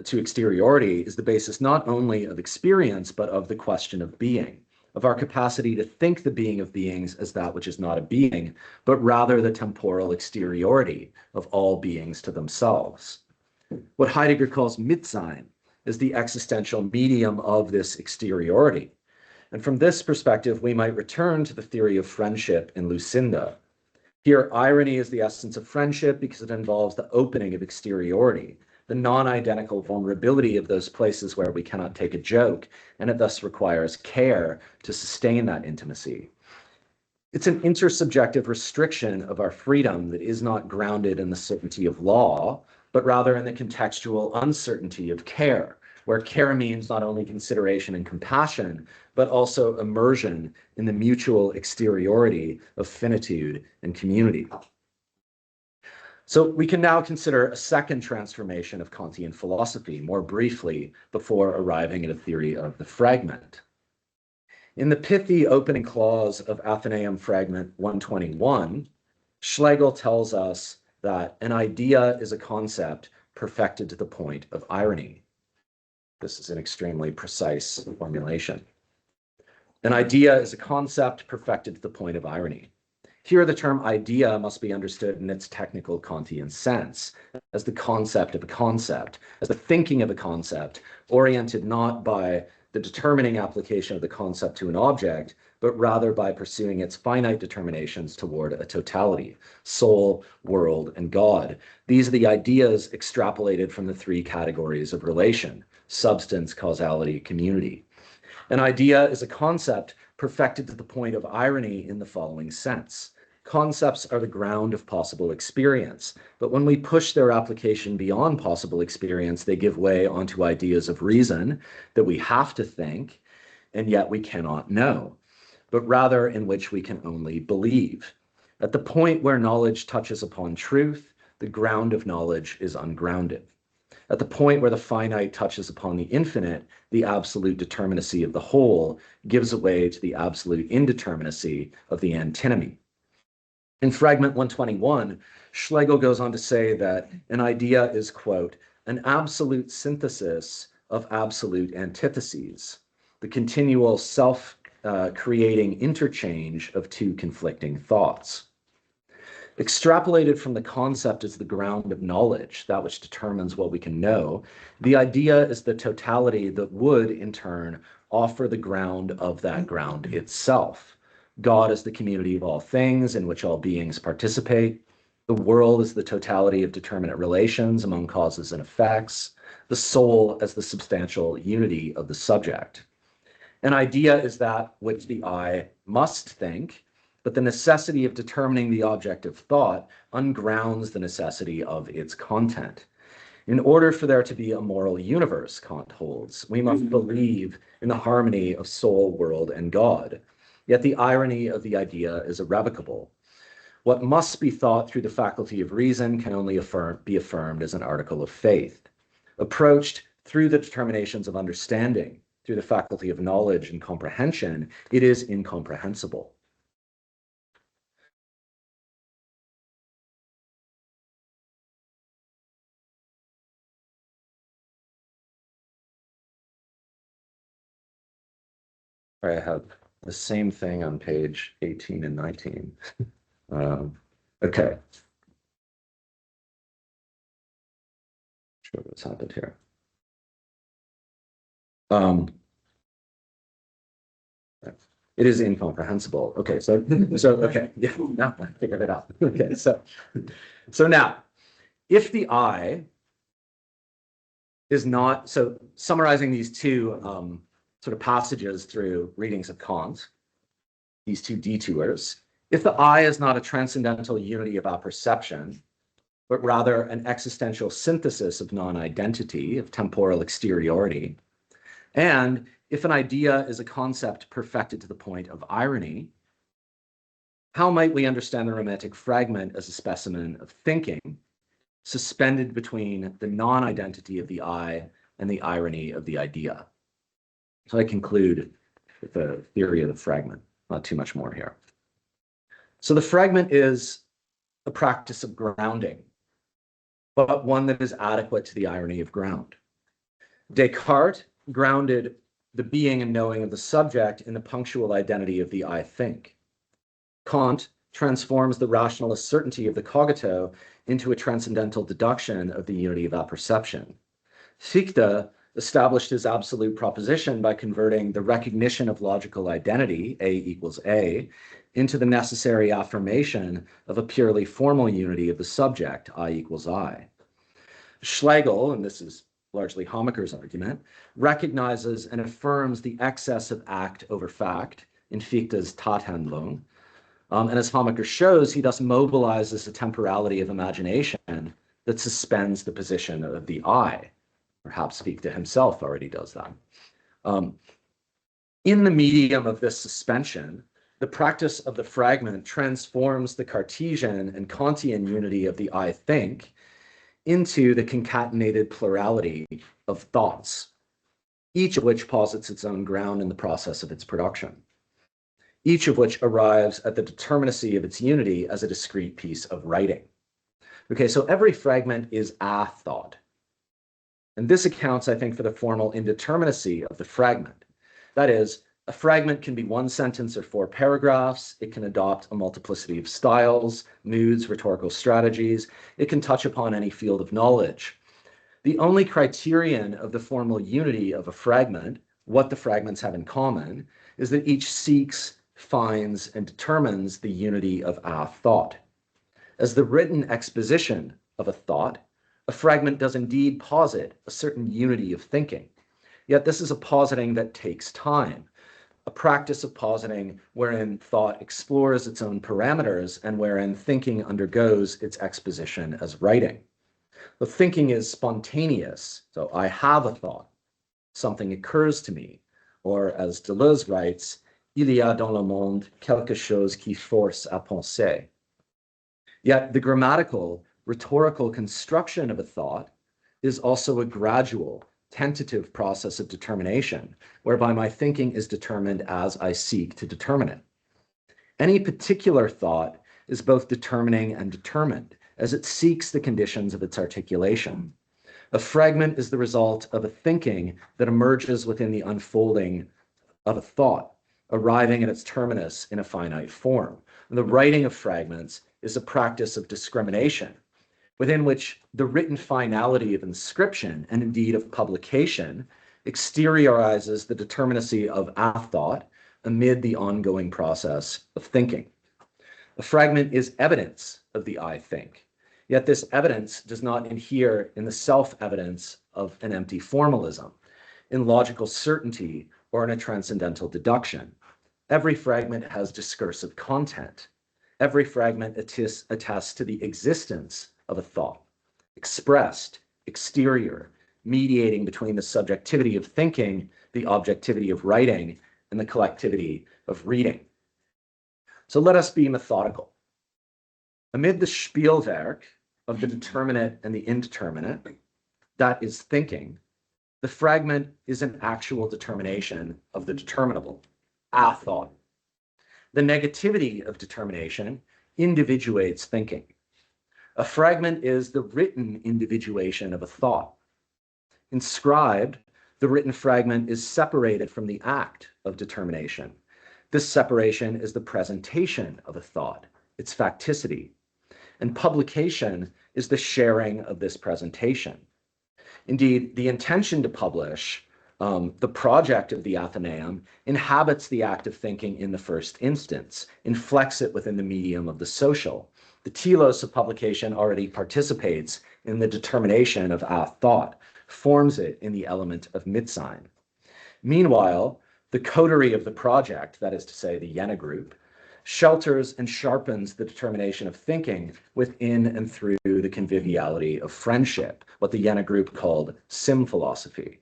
to exteriority is the basis not only of experience, but of the question of being, of our capacity to think the being of beings as that which is not a being, but rather the temporal exteriority of all beings to themselves. What Heidegger calls Mitsein is the existential medium of this exteriority. And from this perspective, we might return to the theory of friendship in Lucinda. Here, irony is the essence of friendship because it involves the opening of exteriority, the non-identical vulnerability of those places where we cannot take a joke, and it thus requires care to sustain that intimacy. It's an intersubjective restriction of our freedom that is not grounded in the certainty of law, but rather in the contextual uncertainty of care, where care means not only consideration and compassion, but also immersion in the mutual exteriority of finitude and community. So we can now consider a second transformation of Kantian philosophy, more briefly, before arriving at a theory of the fragment. In the pithy opening clause of Athenaeum Fragment 121, Schlegel tells us that an idea is a concept perfected to the point of irony. This is an extremely precise formulation. An idea is a concept perfected to the point of irony. Here, the term idea must be understood in its technical Kantian sense, as the concept of a concept, as the thinking of a concept, oriented not by the determining application of the concept to an object, but rather by pursuing its finite determinations toward a totality, soul, world, and God. These are the ideas extrapolated from the three categories of relation: substance, causality, community. An idea is a concept perfected to the point of irony in the following sense. Concepts are the ground of possible experience, but when we push their application beyond possible experience, they give way onto ideas of reason that we have to think, and yet we cannot know, but rather in which we can only believe. At the point where knowledge touches upon truth, the ground of knowledge is ungrounded. At the point where the finite touches upon the infinite, the absolute determinacy of the whole gives way to the absolute indeterminacy of the antinomy. In Fragment 121, Schlegel goes on to say that an idea is, quote, an absolute synthesis of absolute antitheses, the continual self-creating interchange of two conflicting thoughts. Extrapolated from the concept as the ground of knowledge, that which determines what we can know, the idea is the totality that would, in turn, offer the ground of that ground itself. God is the community of all things in which all beings participate. The world is the totality of determinate relations among causes and effects. The soul as the substantial unity of the subject. An idea is that which the I must think, but the necessity of determining the object of thought ungrounds the necessity of its content. In order for there to be a moral universe, Kant holds, we must believe in the harmony of soul, world, and God. Yet the irony of the idea is irrevocable. What must be thought through the faculty of reason can only be affirmed as an article of faith. Approached through the determinations of understanding, through the faculty of knowledge and comprehension, it is incomprehensible. I have the same thing on page 18 and 19. Okay. Sure what's happened here. It is incomprehensible. Okay, so okay, yeah, now I figured it out. Okay, so now, if the I is not, so summarizing these two sort of passages through readings of Kant, these two detours, if the I is not a transcendental unity of apperception, but rather an existential synthesis of non-identity, of temporal exteriority, and if an idea is a concept perfected to the point of irony, how might we understand the romantic fragment as a specimen of thinking, suspended between the non-identity of the I and the irony of the idea? So I conclude with the theory of the fragment, not too much more here. So the fragment is a practice of grounding, but one that is adequate to the irony of ground. Descartes grounded the being and knowing of the subject in the punctual identity of the I think. Kant transforms the rationalist certainty of the cogito into a transcendental deduction of the unity of apperception. Fichte established his absolute proposition by converting the recognition of logical identity, A equals A, into the necessary affirmation of a purely formal unity of the subject, I equals I. Schlegel, and this is largely Hommacher's argument, recognizes and affirms the excess of act over fact in Fichte's Tathandlung. And as Hommacher shows, he thus mobilizes a temporality of imagination that suspends the position of the I. Perhaps Fichte himself already does that. In the medium of this suspension, the practice of the fragment transforms the Cartesian and Kantian unity of the I think into the concatenated plurality of thoughts, each of which posits its own ground in the process of its production, each of which arrives at the determinacy of its unity as a discrete piece of writing. Okay, so every fragment is a thought. And this accounts, I think, for the formal indeterminacy of the fragment. That is, a fragment can be one sentence or four paragraphs. It can adopt a multiplicity of styles, moods, rhetorical strategies. It can touch upon any field of knowledge. The only criterion of the formal unity of a fragment, what the fragments have in common, is that each seeks, finds, and determines the unity of a thought. As the written exposition of a thought, a fragment does indeed posit a certain unity of thinking. Yet this is a positing that takes time, a practice of positing wherein thought explores its own parameters and wherein thinking undergoes its exposition as writing. The thinking is spontaneous, so I have a thought, something occurs to me, or as Deleuze writes, il y a dans le monde quelque chose qui force à penser. Yet the grammatical, rhetorical construction of a thought is also a gradual, tentative process of determination, whereby my thinking is determined as I seek to determine it. Any particular thought is both determining and determined, as it seeks the conditions of its articulation. A fragment is the result of a thinking that emerges within the unfolding of a thought, arriving at its terminus in a finite form. And the writing of fragments is a practice of discrimination, within which the written finality of inscription, and indeed of publication, exteriorizes the determinacy of a thought amid the ongoing process of thinking. A fragment is evidence of the I think, yet this evidence does not inhere in the self-evidence of an empty formalism, in logical certainty, or in a transcendental deduction. Every fragment has discursive content. Every fragment attests to the existence of a thought, expressed, exterior, mediating between the subjectivity of thinking, the objectivity of writing, and the collectivity of reading. So let us be methodical. Amid the Spielwerk of the determinate and the indeterminate, that is thinking, the fragment is an actual determination of the determinable, a thought. The negativity of determination individuates thinking. A fragment is the written individuation of a thought. Inscribed, the written fragment is separated from the act of determination. This separation is the presentation of a thought, its facticity, and publication is the sharing of this presentation. Indeed, the intention to publish, the project of the Athenaeum, inhabits the act of thinking in the first instance, inflects it within the medium of the social. The telos of publication already participates in the determination of thought, forms it in the element of mitsein. Meanwhile, the coterie of the project, that is to say, the Jena group, shelters and sharpens the determination of thinking within and through the conviviality of friendship, what the Jena group called sim philosophy.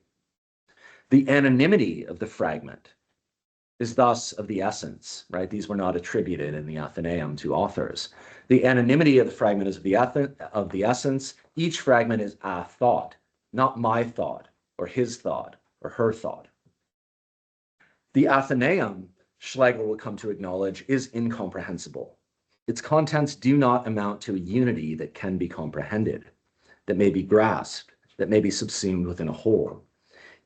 The anonymity of the fragment is thus of the essence, right? These were not attributed in the Athenaeum to authors. The anonymity of the fragment is of the essence. Each fragment is a thought, not my thought, or his thought, or her thought. The Athenaeum, Schlegel will come to acknowledge, is incomprehensible. Its contents do not amount to a unity that can be comprehended, that may be grasped, that may be subsumed within a whole.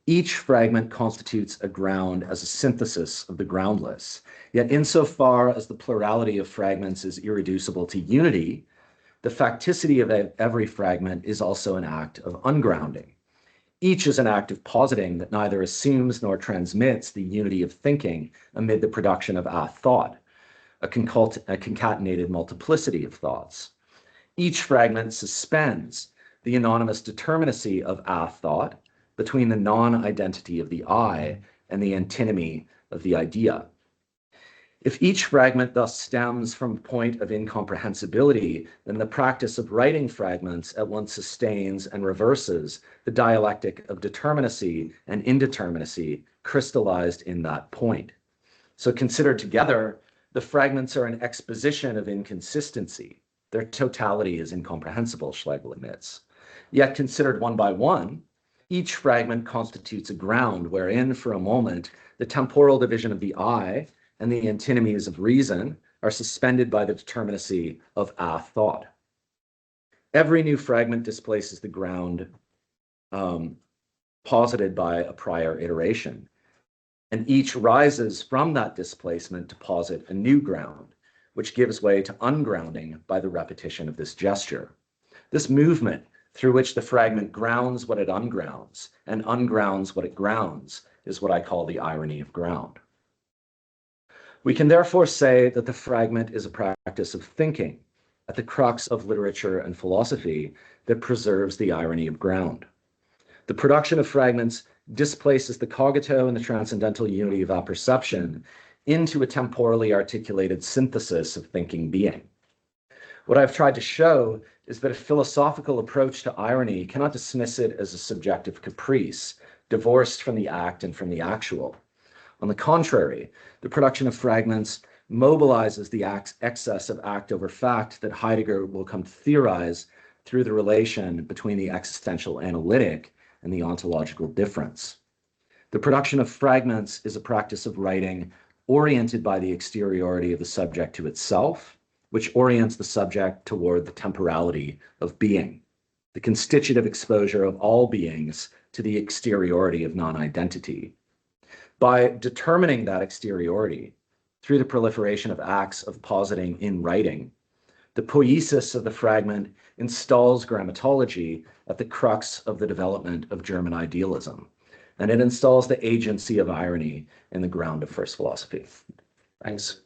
Each fragment constitutes a ground as a synthesis of the groundless. Yet insofar as the plurality of fragments is irreducible to unity, the facticity of every fragment is also an act of ungrounding. Each is an act of positing that neither assumes nor transmits the unity of thinking amid the production of thought, a concatenated multiplicity of thoughts. Each fragment suspends the anonymous determinacy of thought between the non-identity of the I and the antinomy of the idea. If each fragment thus stems from a point of incomprehensibility, then the practice of writing fragments at once sustains and reverses the dialectic of determinacy and indeterminacy crystallized in that point. So considered together, the fragments are an exposition of inconsistency. Their totality is incomprehensible, Schlegel admits. Yet considered one by one, each fragment constitutes a ground wherein, for a moment, the temporal division of the I and the antinomies of reason are suspended by the determinacy of thought. Every new fragment displaces the ground posited by a prior iteration, and each rises from that displacement to posit a new ground, which gives way to ungrounding by the repetition of this gesture. This movement through which the fragment grounds what it ungrounds and ungrounds what it grounds is what I call the irony of ground. We can therefore say that the fragment is a practice of thinking at the crux of literature and philosophy that preserves the irony of ground. The production of fragments displaces the cogito and the transcendental unity of apperception into a temporally articulated synthesis of thinking being. What I've tried to show is that a philosophical approach to irony cannot dismiss it as a subjective caprice, divorced from the act and from the actual. On the contrary, the production of fragments mobilizes the excess of act over fact that Heidegger will come to theorize through the relation between the existential analytic and the ontological difference. The production of fragments is a practice of writing oriented by the exteriority of the subject to itself, which orients the subject toward the temporality of being, the constitutive exposure of all beings to the exteriority of non-identity. By determining that exteriority through the proliferation of acts of positing in writing, the poiesis of the fragment installs grammatology at the crux of the development of German idealism, and it installs the agency of irony in the ground of first philosophy. Thanks.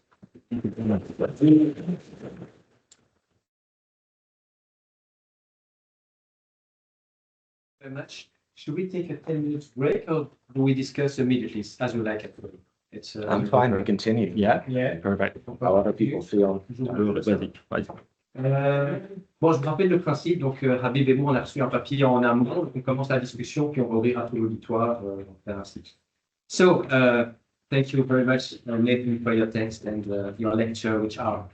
Very much. Should we take a 10-minute break or do we discuss immediately as you like it? It's, I'm fine, we continue. Yeah, yeah. Perfect. How other people feel. Bon, je vous rappelle le principe. Donc, Habib et moi, on a reçu un papier en amont. Donc, on commence la discussion, puis on va ouvrir à tout l'auditoire. So, thank you very much, Nathan, for your text and your lecture, which are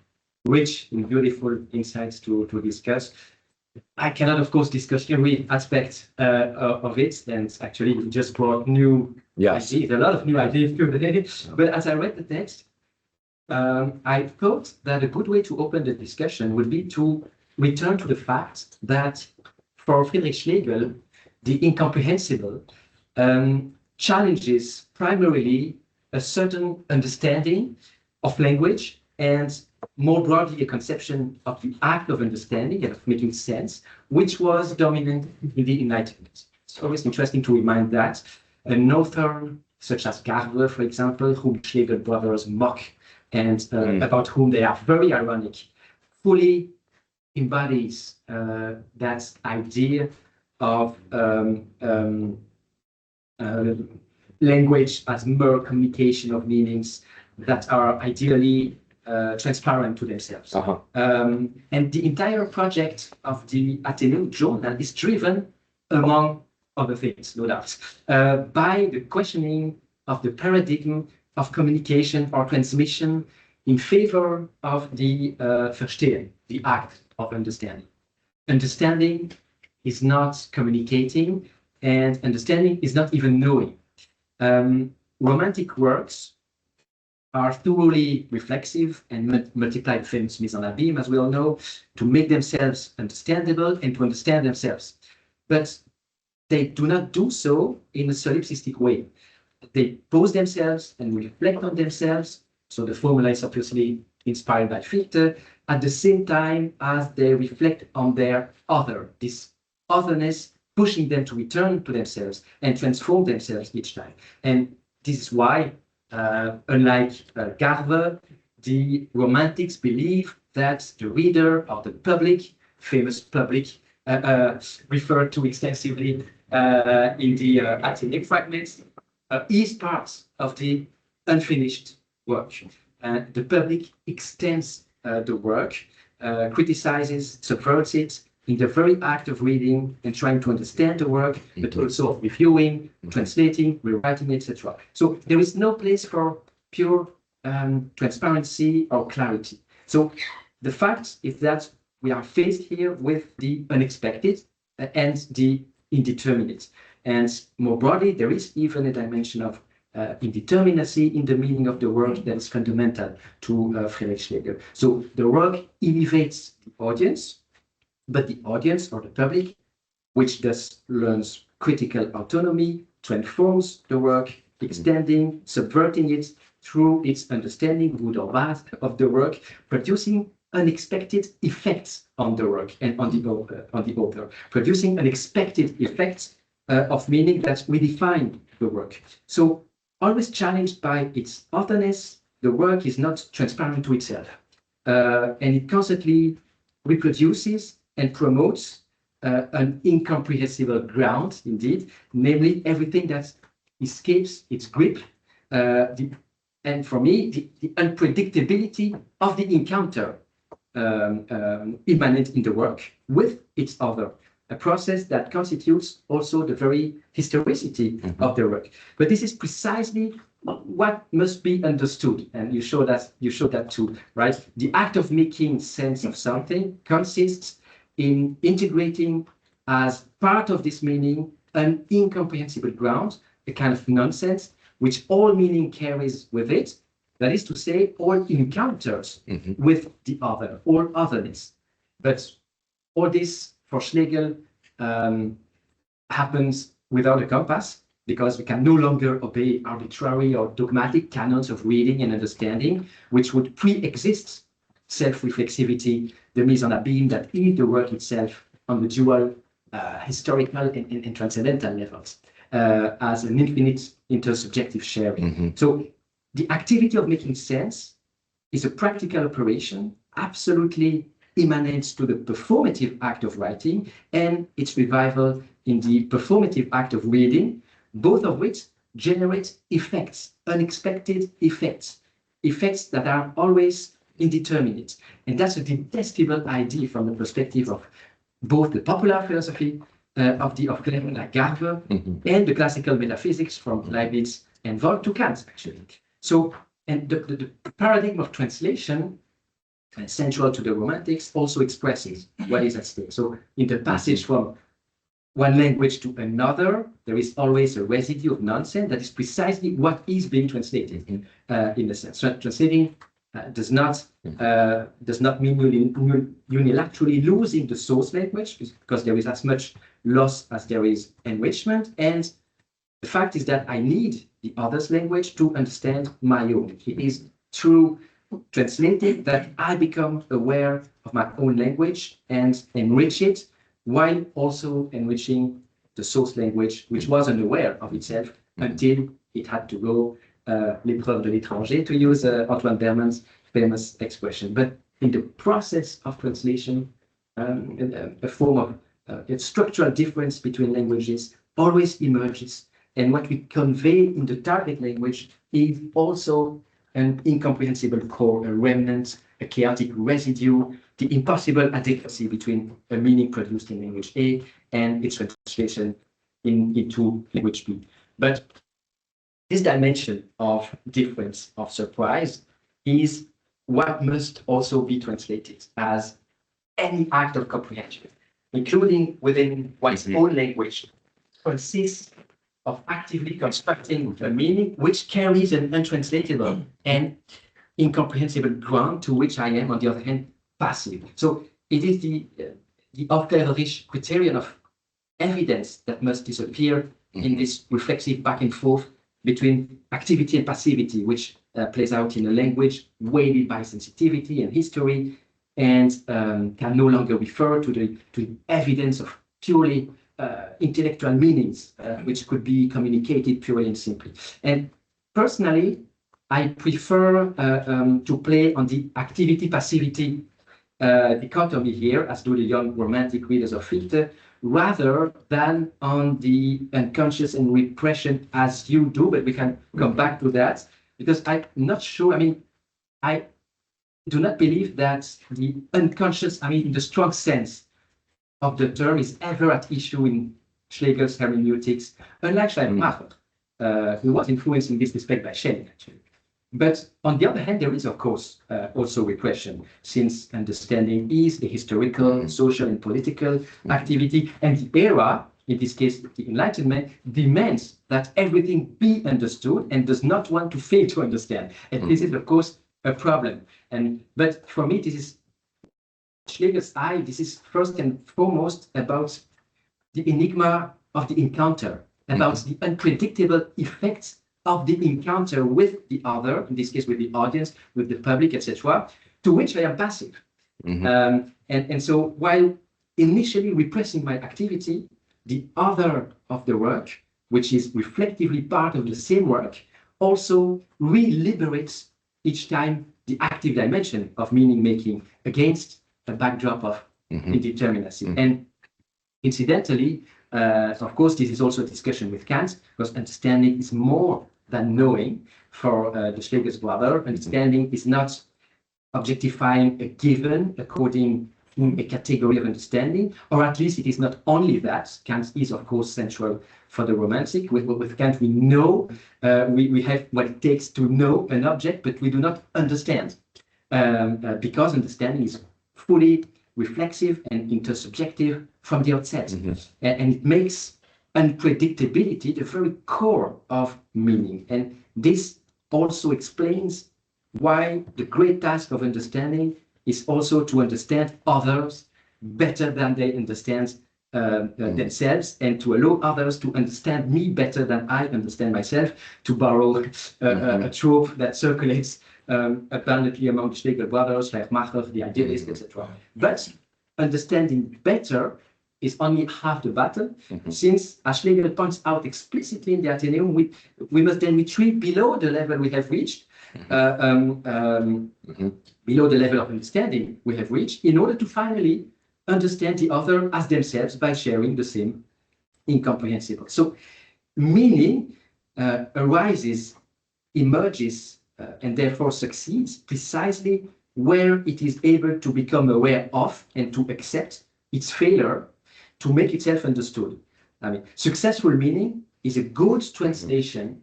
rich in beautiful insights to discuss. I cannot, of course, discuss every aspect of it, and actually you just brought new ideas, a lot of new ideas today. But as I read the text, I thought that a good way to open the discussion would be to return to the fact that for Friedrich Schlegel, the incomprehensible challenges primarily a certain understanding of language and more broadly a conception of the act of understanding and of making sense, which was dominant in the Enlightenment. It's always interesting to remind that an author such as Garve, for example, whom Schlegel brothers mock and about whom they are very ironic, fully embodies that idea of language as mere communication of meanings that are ideally transparent to themselves. And the entire project of the Athenaeum Journal is driven, among other things, no doubt, by the questioning of the paradigm of communication or transmission in favor of the Verstehen, the act of understanding. Understanding is not communicating, and understanding is not even knowing. Romantic works are thoroughly reflexive and multiply the famous mise en abîme, as we all know, to make themselves understandable and to understand themselves. But they do not do so in a solipsistic way. They pose themselves and reflect on themselves. So the formula is obviously inspired by Fichte, at the same time as they reflect on their other, this otherness pushing them to return to themselves and transform themselves each time. And this is why, unlike Garve, the Romantics believe that the reader or the public, famous public, referred to extensively in the Athenaeum fragments, is part of the unfinished work. The public extends the work, criticizes, subverts it in the very act of reading and trying to understand the work, but also of reviewing, translating, rewriting, etc. So there is no place for pure transparency or clarity. So the fact is that we are faced here with the unexpected and the indeterminate. And more broadly, there is even a dimension of indeterminacy in the meaning of the work that is fundamental to Friedrich Schlegel. So the work elevates the audience, but the audience or the public, which thus learns critical autonomy, transforms the work, extending, subverting it through its understanding, good or bad, of the work, producing unexpected effects on the work and on the author, producing unexpected effects of meaning that redefine the work. So always challenged by its otherness, the work is not transparent to itself. And it constantly reproduces and promotes an incomprehensible ground, indeed, namely everything that escapes its grip, and for me, the unpredictability of the encounter immanent in the work with its other, a process that constitutes also the very historicity of the work. But this is precisely what must be understood, and you show that too, right? The act of making sense of something consists in integrating as part of this meaning an incomprehensible ground, a kind of nonsense, which all meaning carries with it. That is to say, all encounters with the other, all otherness. But all this, for Schlegel, happens without a compass, because we can no longer obey arbitrary or dogmatic canons of reading and understanding, which would pre-exist self-reflexivity, the mise en abîme that is the work itself on the dual historical and transcendental levels as an infinite intersubjective sharing. So the activity of making sense is a practical operation, absolutely immanent to the performative act of writing and its revival in the performative act of reading, both of which generate effects, unexpected effects, effects that are always indeterminate. And that's a detestable idea from the perspective of both the popular philosophy of Clement like Garve and the classical metaphysics from Leibniz and Volt to Kant, actually. So, and the paradigm of translation, central to the Romantics, also expresses what is at stake. So in the passage from one language to another, there is always a residue of nonsense that is precisely what is being translated in a sense. Translating does not mean unilaterally losing the source language, because there is as much loss as there is enrichment, and The fact is that I need the other's language to understand my own. It is through translating that I become aware of my own language and enrich it, while also enriching the source language, which was unaware of itself until it had to go l'épreuve de l'étranger, to use Antoine Berman's famous expression. But in the process of translation, a form of a structural difference between languages always emerges. And what we convey in the target language is also an incomprehensible core, a remnant, a chaotic residue, the impossible adequacy between a meaning produced in language A and its translation into language B. But this dimension of difference, of surprise, is what must also be translated as any act of comprehension, including within one's own language, consists of actively constructing a meaning which carries an untranslatable and incomprehensible ground to which I am, on the other hand, passive. So it is the Aufklärerisch criterion of evidence that must disappear in this reflexive back and forth between activity and passivity, which plays out in a language weighted by sensitivity and history, and can no longer refer to the evidence of purely intellectual meanings, which could be communicated purely and simply. And personally, I prefer to play on the activity-passivity dichotomy here, as do the young romantic readers of Fichte, rather than on the unconscious and repression as you do, but we can come back to that, because I'm not sure, I do not believe that the unconscious, in the strong sense of the term, is ever at issue in Schlegel's hermeneutics, unlike Schleiermacher, who was influenced in this respect by Schelling, actually. But on the other hand, there is, of course, also repression, since understanding is a historical, social, and political activity, and the era, in this case, the Enlightenment, demands that everything be understood and does not want to fail to understand. And this is, of course, a problem. But for me, this is Schlegel's eye. This is first and foremost about the enigma of the encounter, about the unpredictable effects of the encounter with the other, in this case with the audience, with the public, etc., to which I am passive. And so while initially repressing my activity, the other of the work, which is reflectively part of the same work, also re-liberates each time the active dimension of meaning making against a backdrop of indeterminacy. And incidentally, of course, this is also a discussion with Kant, because understanding is more than knowing for the Schlegel's brother. Understanding is not objectifying a given according to a category of understanding, or at least it is not only that. Kant is, of course, central for the romantic. With Kant, we know, we have what it takes to know an object, but we do not understand, because understanding is fully reflexive and intersubjective from the outset. And it makes unpredictability the very core of meaning. And this also explains why the great task of understanding is also to understand others better than they understand themselves, and to allow others to understand me better than I understand myself, to borrow a trope that circulates abundantly among the Schlegel brothers, Schleiermacher, the idealist, etc. But understanding better is only half the battle, since, as Schlegel points out explicitly in the Athenaeum, we must then retreat below the level we have reached, below the level of understanding we have reached, in order to finally understand the other as themselves by sharing the same incomprehensible. So meaning arises, emerges, and therefore succeeds precisely where it is able to become aware of and to accept its failure to make itself understood. Successful meaning is a good translation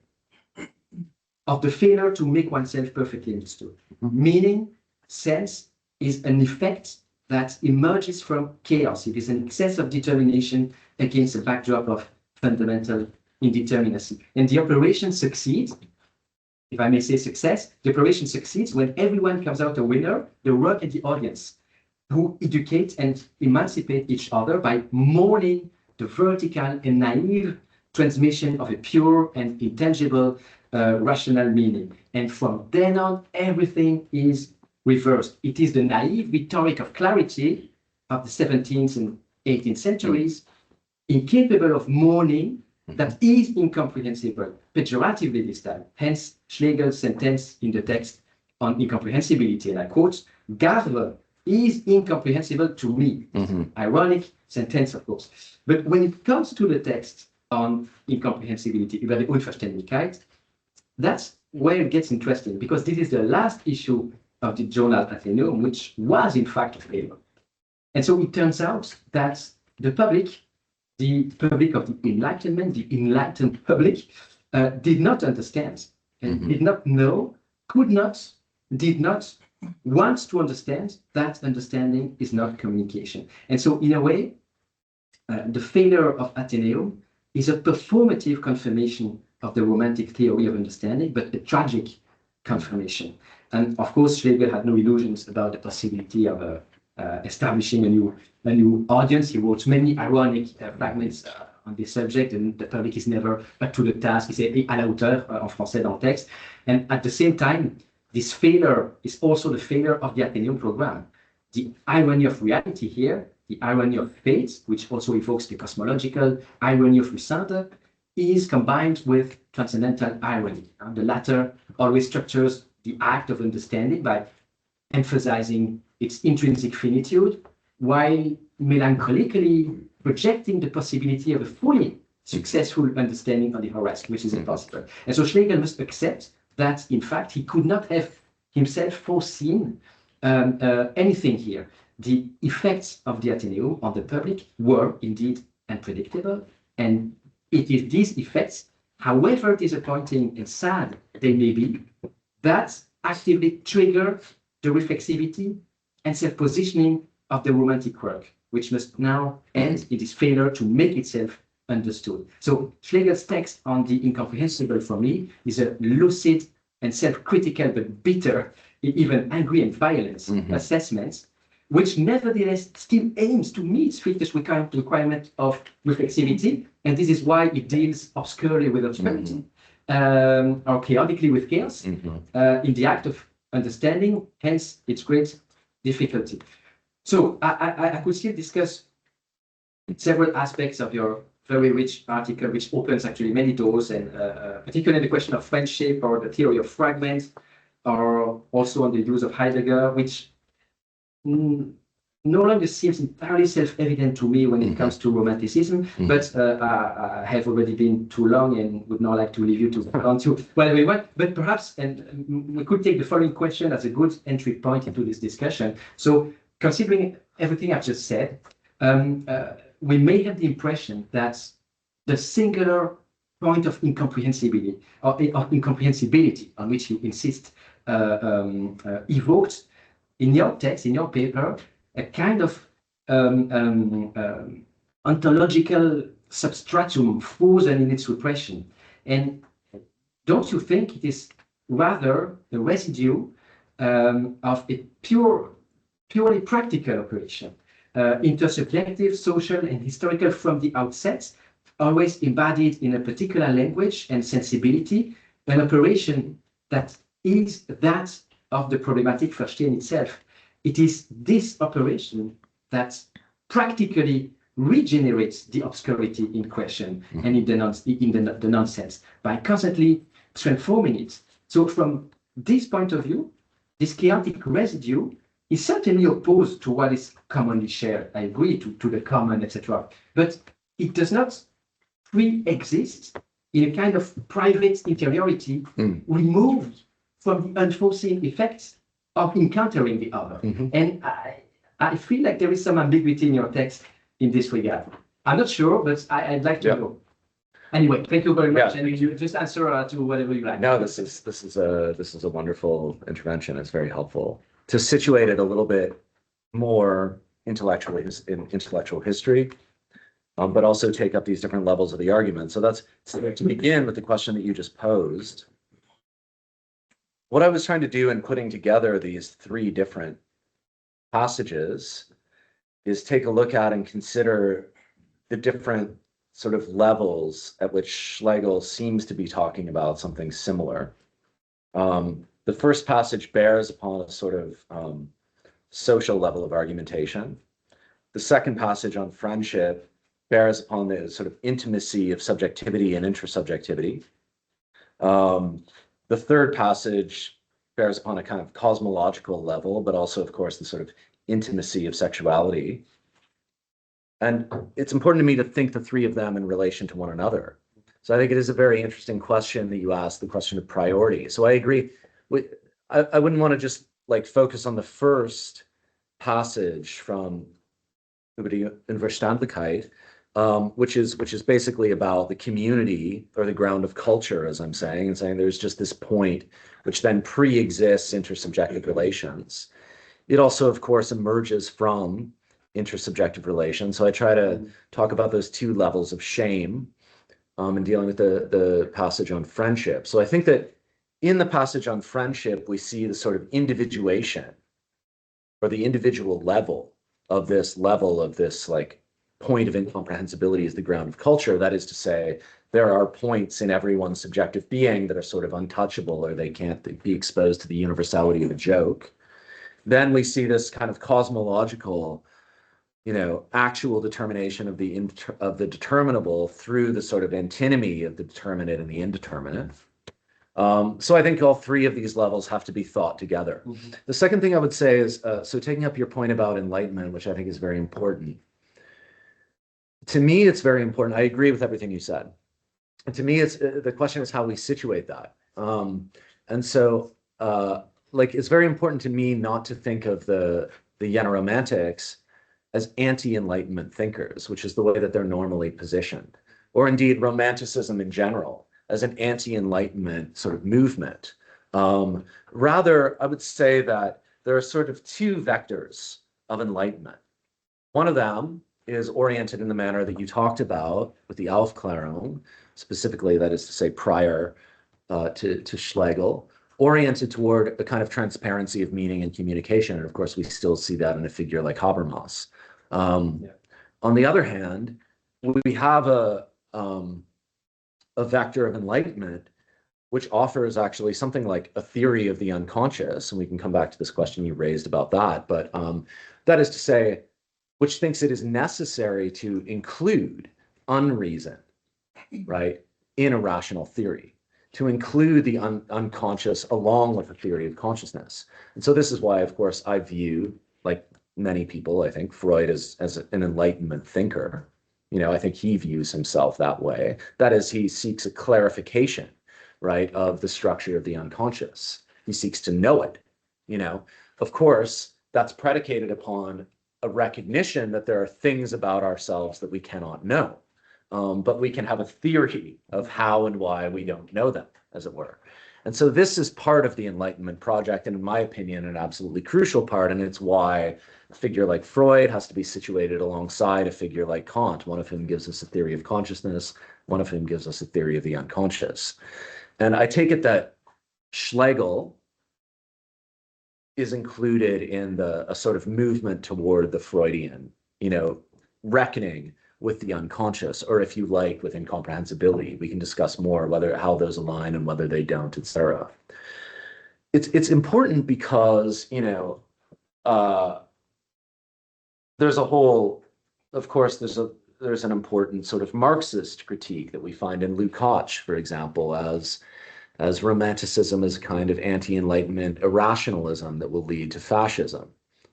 of the failure to make oneself perfectly understood. Meaning, sense, is an effect that emerges from chaos. It is an excess of determination against a backdrop of fundamental indeterminacy. And the operation succeeds, if I may say success, the operation succeeds when everyone comes out a winner, the work and the audience, who educate and emancipate each other by mourning the vertical and naive transmission of a pure and intangible rational meaning. And from then on, everything is reversed. It is the naive rhetoric of clarity of the 17th and 18th centuries, incapable of mourning, that is incomprehensible, pejoratively this time. Hence, Schlegel's sentence in the text on incomprehensibility, and I quote, Garve is incomprehensible to me. Ironic sentence, of course. But when it comes to the text on incomprehensibility, über die Unverständlichkeit, that's where it gets interesting, because this is the last issue of the journal Athenaeum, which was in fact of Hegel. And so it turns out that the public of the Enlightenment, the enlightened public, did not understand and did not know, could not, did not want to understand that understanding is not communication. And so in a way, the failure of Athenaeum is a performative confirmation of the Romantic theory of understanding, but a tragic confirmation. And of course, Schlegel had no illusions about the possibility of establishing a new audience. He wrote many ironic fragments on this subject, and the public is never up to the task. He said à la hauteur en français dans le texte. And at the same time, this failure is also the failure of the Athenaeum program. The irony of reality here, the irony of fate, which also evokes the cosmological irony of Lusande, is combined with transcendental irony. And the latter always structures the act of understanding by emphasizing its intrinsic finitude, while melancholically projecting the possibility of a fully successful understanding on the horizon, which is impossible. And so Schlegel must accept that, in fact, he could not have himself foreseen anything here. The effects of the Athenaeum on the public were indeed unpredictable, and it is these effects, however disappointing and sad they may be, that actively trigger the reflexivity and self-positioning of the Romantic work, which must now end in this failure to make itself understood. So Schlegel's text on the incomprehensible for me is a lucid and self-critical but bitter, even angry and violent assessment, which nevertheless still aims to meet Fichte's requirement of reflexivity, and this is why it deals obscurely with obscurity, or chaotically with chaos, in the act of understanding, hence its great difficulty. So I could still discuss several aspects of your very rich article, which opens actually many doors, and particularly the question of friendship or the theory of fragments, or also on the use of Heidegger, which no longer seems entirely self-evident to me when it comes to Romanticism, but I have already been too long and would not like to leave you to go on to whatever you want. But perhaps, and we could take the following question as a good entry point into this discussion. So, considering everything I've just said, we may have the impression that the singular point of incomprehensibility, on which you insist, evoked in your text, in your paper, a kind of ontological substratum frozen in its repression. And don't you think it is rather the residue of a purely practical operation, intersubjective, social, and historical from the outset, always embodied in a particular language and sensibility, an operation that is that of the problematic Verstehen itself. It is this operation that practically regenerates the obscurity in question and in the nonsense by constantly transforming it. So from this point of view, this chaotic residue is certainly opposed to what is commonly shared. I agree to the common, etc. But it does not pre-exist in a kind of private interiority removed from the unforeseen effects of encountering the other. And I feel like there is some ambiguity in your text in this regard. I'm not sure, but I'd like to know. Anyway, thank you very much, and you just answer to whatever you like. No, this is a wonderful intervention. It's very helpful to situate it a little bit more intellectually in intellectual history, but also take up these different levels of the argument. So to begin with the question that you just posed. What I was trying to do in putting together these three different passages is take a look at and consider the different sort of levels at which Schlegel seems to be talking about something similar. The first passage bears upon a sort of social level of argumentation. The second passage on friendship bears upon the sort of intimacy of subjectivity and intersubjectivity. The third passage bears upon a kind of cosmological level, but also, of course, the sort of intimacy of sexuality. And it's important to me to think the three of them in relation to one another. So I think it is a very interesting question that you asked, the question of priority. So I agree with, I wouldn't want to just like focus on the first passage from Über die Unverständlichkeit, which is basically about the community or the ground of culture, as I'm saying, and saying there's just this point which then pre-exists intersubjective relations. It also, of course, emerges from intersubjective relations. So I try to talk about those two levels of shame in dealing with the passage on friendship. So I think that in the passage on friendship, we see the sort of individuation or the individual level of this like point of incomprehensibility as the ground of culture. That is to say, there are points in everyone's subjective being that are sort of untouchable, or they can't be exposed to the universality of a joke. Then we see this kind of cosmological, actual determination of the determinable through the sort of antinomy of the determinate and the indeterminate. So I think all three of these levels have to be thought together. Mm-hmm. The second thing I would say is, so taking up your point about enlightenment, which I think is very important. To me, it's very important. I agree with everything you said. And to me, it's the question is how we situate that. And so, it's very important to me not to think of the Jena Romantics as anti-enlightenment thinkers, which is the way that they're normally positioned, or indeed romanticism in general as an anti-enlightenment sort of movement. Rather, I would say that there are sort of two vectors of enlightenment. One of them is oriented in the manner that you talked about with the Aufklärung, specifically, that is to say, prior to Schlegel, oriented toward a kind of transparency of meaning and communication. And of course, we still see that in a figure like Habermas. On the other hand, we have a vector of enlightenment which offers actually something like a theory of the unconscious, and we can come back to this question you raised about that, but that is to say, which thinks it is necessary to include unreason, right, in a rational theory, to include the unconscious along with the theory of consciousness. And so this is why, of course, I view, like many people, I think, Freud as an enlightenment thinker. I think he views himself that way. That is, he seeks a clarification, right, of the structure of the unconscious. He seeks to know it. Of course, that's predicated upon a recognition that there are things about ourselves that we cannot know. But we can have a theory of how and why we don't know them, as it were. And so this is part of the Enlightenment project, and in my opinion, an absolutely crucial part, and it's why a figure like Freud has to be situated alongside a figure like Kant, one of whom gives us a theory of consciousness, one of whom gives us a theory of the unconscious. And I take it that Schlegel is included in a sort of movement toward the Freudian, reckoning with the unconscious, or if you like, with incomprehensibility. We can discuss more how those align and whether they don't, etc. It's important because, there's a whole, of course, there's an important sort of Marxist critique that we find in Lukács, for example, as romanticism as a kind of anti-enlightenment irrationalism that will lead to fascism,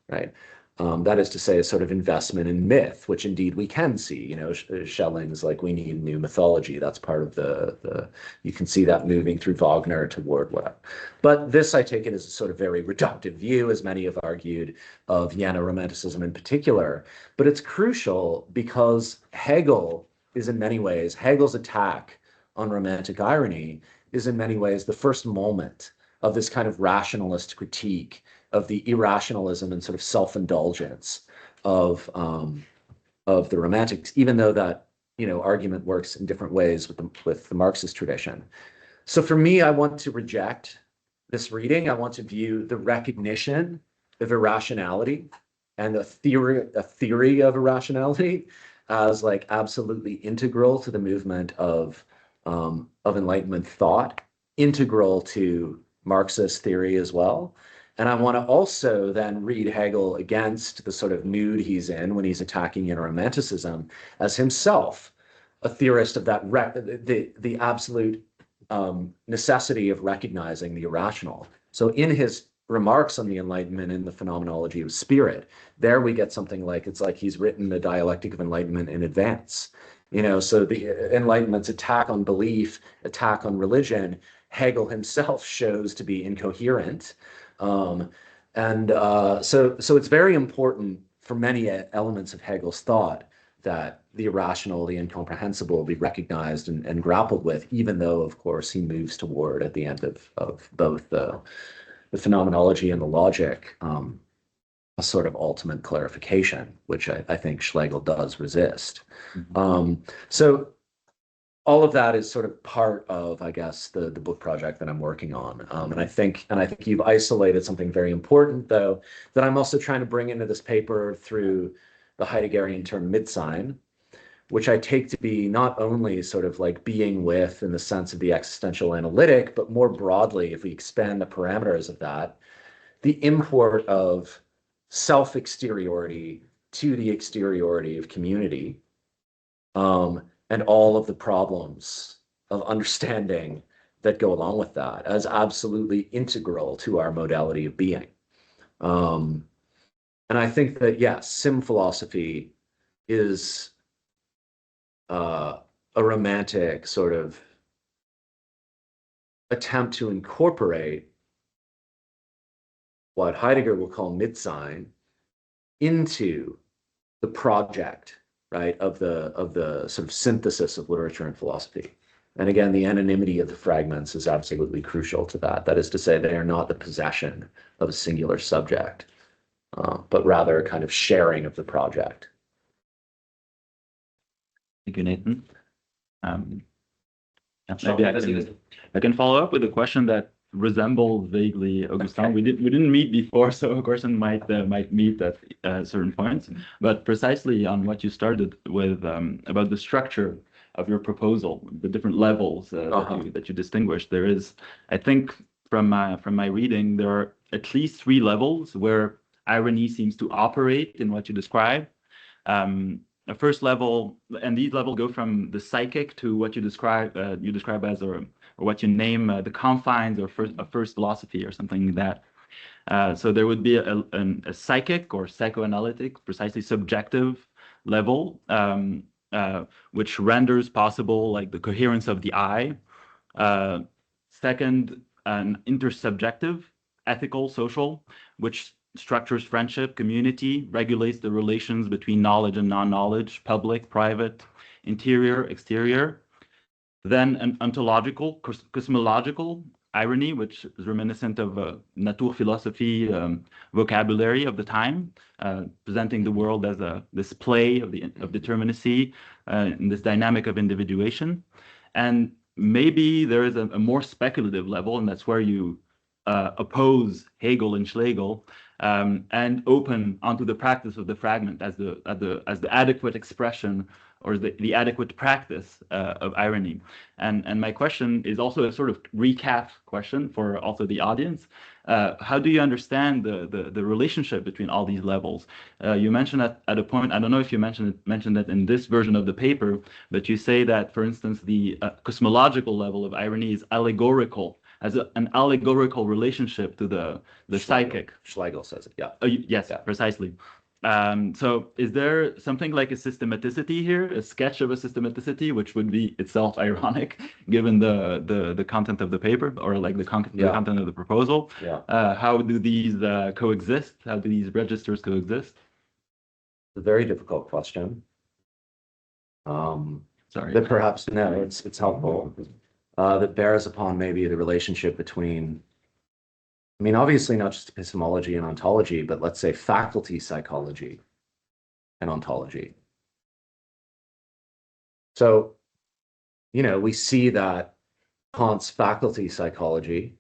right? That is to say, a sort of investment in myth, which indeed we can see. Schelling's like, we need new mythology. That's part of you can see that moving through Wagner toward what. But this, I take it, as a sort of very reductive view, as many have argued, of Jena Romanticism in particular. But it's crucial because Hegel's attack on romantic irony is in many ways the first moment of this kind of rationalist critique of the irrationalism and sort of self-indulgence of the Romantics, even though that argument works in different ways with the Marxist tradition. So for me, I want to reject this reading. I want to view the recognition of irrationality and a theory of irrationality as like absolutely integral to the movement of Enlightenment thought, integral to Marxist theory as well. And I want to also then read Hegel against the sort of mood he's in when he's attacking romanticism as himself a theorist of that the absolute necessity of recognizing the irrational. So in his remarks on the Enlightenment and the phenomenology of spirit, there we get something like, it's like he's written the dialectic of enlightenment in advance. You know, so the Enlightenment's attack on belief, attack on religion, Hegel himself shows to be incoherent. So it's very important for many elements of Hegel's thought that the irrational, the incomprehensible be recognized and grappled with, even though, of course, he moves toward, at the end of both the phenomenology and the logic, a sort of ultimate clarification, which I think Schlegel does resist. So all of that is sort of part of, I guess, the book project that I'm working on. And I think you've isolated something very important, though, that I'm also trying to bring into this paper through the Heideggerian term Mitsein, which I take to be not only sort of like being with in the sense of the existential analytic, but more broadly, if we expand the parameters of that, the import of self-exteriority to the exteriority of community, and all of the problems of understanding that go along with that as absolutely integral to our modality of being. And I think that, yes, sim philosophy is a romantic sort of attempt to incorporate what Heidegger will call Mitsein into the project, right, of the sort of synthesis of literature and philosophy. And again, the anonymity of the fragments is absolutely crucial to that. That is to say, they are not the possession of a singular subject, but rather a kind of sharing of the project. Thank you, Nathan. Maybe I can follow up with a question that resembles vaguely Augustin. Okay. We didn't meet before, so a question might meet at certain points. But precisely on what you started with about the structure of your proposal, the different levels that you distinguish. There is, I think, from my reading, there are at least 3 levels where irony seems to operate in what you describe. A first level, and these levels go from the psychic to what you describe as, or what you name the confines or first philosophy or something like that. So there would be a psychic or psychoanalytic, precisely subjective level, which renders possible like the coherence of the I. Second, an intersubjective, ethical, social, which structures friendship, community, regulates the relations between knowledge and non-knowledge, public, private, interior, exterior. Then an ontological, cosmological irony, which is reminiscent of Naturphilosophie vocabulary of the time, presenting the world as a display of determinacy, in this dynamic of individuation. And maybe there is a more speculative level, and that's where you oppose Hegel and Schlegel, and open onto the practice of the fragment as the adequate expression or the adequate practice of irony. And my question is also a sort of recap question for also the audience. How do you understand the relationship between all these levels? You mentioned at a point, I don't know if you mentioned that in this version of the paper, but you say that, for instance, the cosmological level of irony is allegorical, as an allegorical relationship to the psychic. Schlegel says it, yeah. Yes, yeah. Precisely. So is there something like a systematicity here, a sketch of a systematicity, which would be itself ironic, given the content of the paper, or like the content of the proposal? Yeah. How do these coexist? How do these registers coexist? It's a very difficult question. Sorry. That perhaps, no, it's helpful. That bears upon maybe the relationship between, I mean, obviously not just epistemology and ontology, but let's say faculty psychology and ontology. So, you know, we see that Kant's faculty psychology,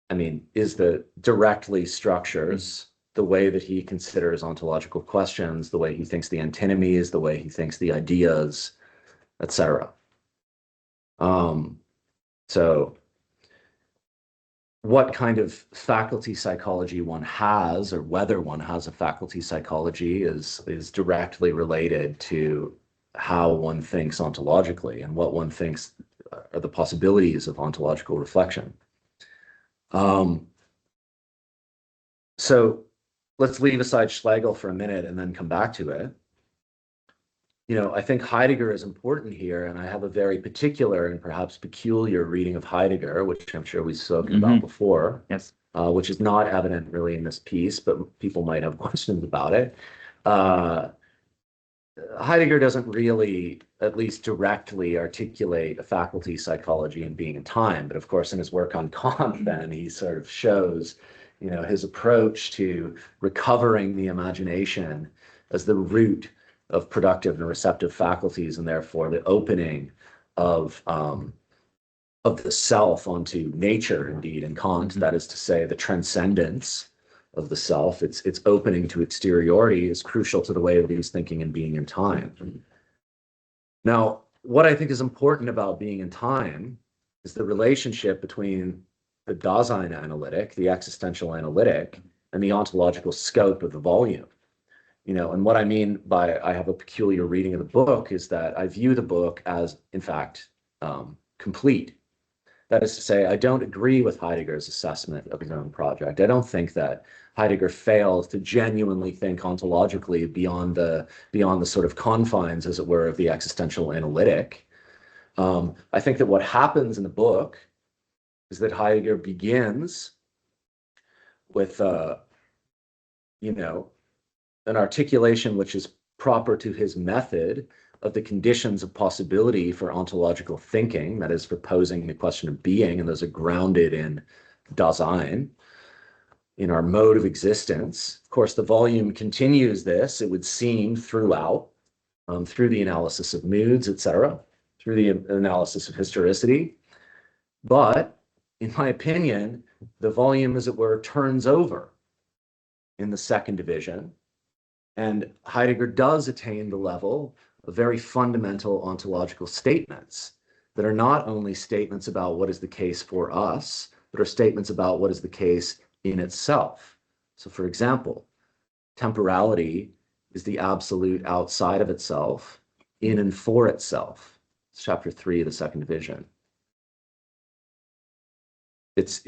I mean, is the directly structures the way that he considers ontological questions, the way he thinks the antinomies, the way he thinks the ideas, etc. So what kind of faculty psychology one has, or whether one has a faculty psychology, is directly related to how one thinks ontologically and what one thinks are the possibilities of ontological reflection. So let's leave aside Schlegel for a minute and then come back to it. I think Heidegger is important here, and I have a very particular and perhaps peculiar reading of Heidegger, which I'm sure we've spoken about before. Yes. Which is not evident really in this piece, but people might have questions about it. Heidegger doesn't really, at least directly, articulate a faculty psychology in Being and Time, but of course in his work on Kant, then he sort of shows, his approach to recovering the imagination as the root of productive and receptive faculties, and therefore the opening of the self onto nature, indeed, in Kant. That is to say, the transcendence of the self, its opening to exteriority, is crucial to the way that he's thinking in Being and Time. Now, what I think is important about Being and Time is the relationship between the Dasein analytic, the existential analytic, and the ontological scope of the volume. And what I mean by I have a peculiar reading of the book is that I view the book as, in fact, complete. That is to say, I don't agree with Heidegger's assessment of his own project. I don't think that Heidegger fails to genuinely think ontologically beyond the sort of confines, as it were, of the existential analytic. I think that what happens in the book is that Heidegger begins with, an articulation which is proper to his method of the conditions of possibility for ontological thinking, that is, for posing the question of being, and those are grounded in Dasein, in our mode of existence. Of course, the volume continues this, it would seem, throughout, through the analysis of moods, etc., through the analysis of historicity. But, in my opinion, the volume, as it were, turns over in the second division, and Heidegger does attain the level of very fundamental ontological statements that are not only statements about what is the case for us, but are statements about what is the case in itself. So, for example, temporality is the absolute outside of itself, in and for itself. It's chapter 3 of the second division. It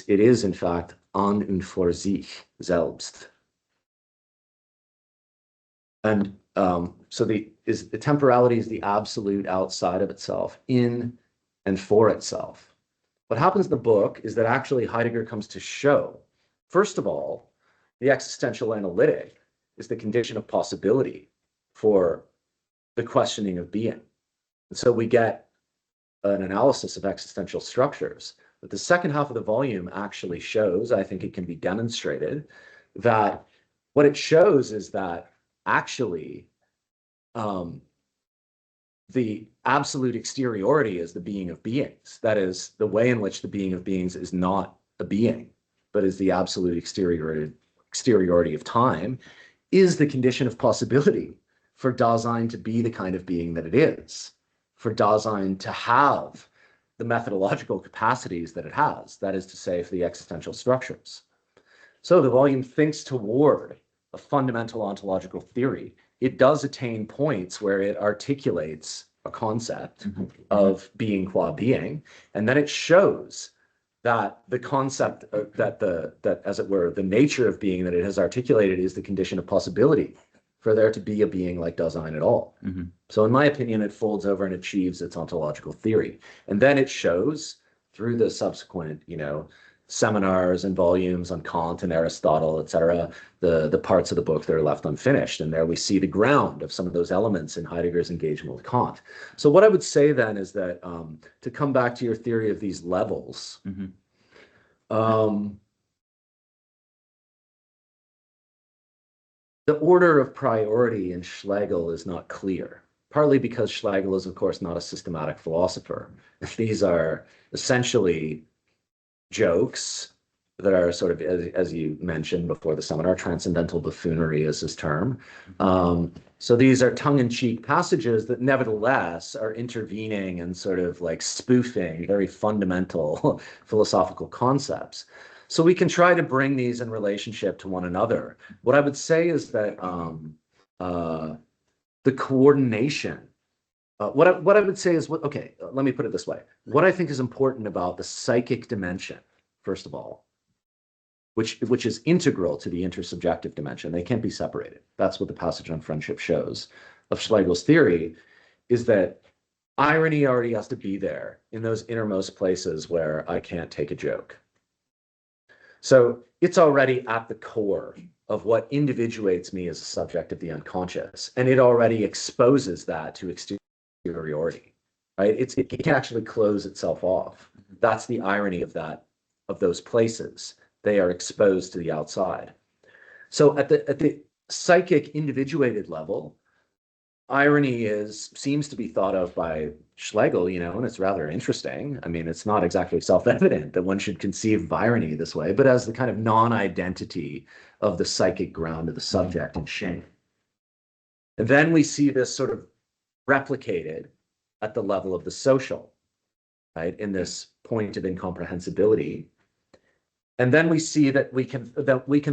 is, in fact, an und für sich selbst. And so the temporality is the absolute outside of itself, in and for itself. What happens in the book is that actually Heidegger comes to show, first of all, the existential analytic is the condition of possibility for the questioning of being. And so we get an analysis of existential structures. But the second half of the volume actually shows, I think it can be demonstrated, that what it shows is that actually the absolute exteriority is the being of beings. That is, the way in which the being of beings is not a being, but is the absolute exteriority of time, is the condition of possibility for Dasein to be the kind of being that it is, for Dasein to have the methodological capacities that it has, that is to say, for the existential structures. So the volume thinks toward a fundamental ontological theory. It does attain points where it articulates a concept of being qua being, and then it shows that the concept that as it were, the nature of being that it has articulated is the condition of possibility for there to be a being like Dasein at all. So in my opinion, it folds over and achieves its ontological theory. And then it shows through the subsequent, seminars and volumes on Kant and Aristotle, etc., the parts of the book that are left unfinished. And there we see the ground of some of those elements in Heidegger's engagement with Kant. So what I would say then is that to come back to your theory of these levels, the order of priority in Schlegel is not clear, partly because Schlegel is, of course, not a systematic philosopher. These are essentially jokes that are sort of, as you mentioned before the seminar, transcendental buffoonery is his term. So these are tongue-in-cheek passages that nevertheless are intervening and sort of like spoofing very fundamental philosophical concepts. So we can try to bring these in relationship to one another. What I would say is that the coordination, what I would say is, okay, let me put it this way. What I think is important about the psychic dimension, first of all, which is integral to the intersubjective dimension. They can't be separated. That's what the passage on friendship shows of Schlegel's theory, is that irony already has to be there in those innermost places where I can't take a joke. So it's already at the core of what individuates me as a subject of the unconscious, and it already exposes that to exteriority, right? It can actually close itself off. That's the irony of that, of those places. They are exposed to the outside. So at the psychic individuated level, irony seems to be thought of by Schlegel, and it's rather interesting. I mean, it's not exactly self-evident that one should conceive of irony this way, but as the kind of non-identity of the psychic ground of the subject and shame. And then we see this sort of replicated at the level of the social, right, in this point of incomprehensibility. And then we see that we can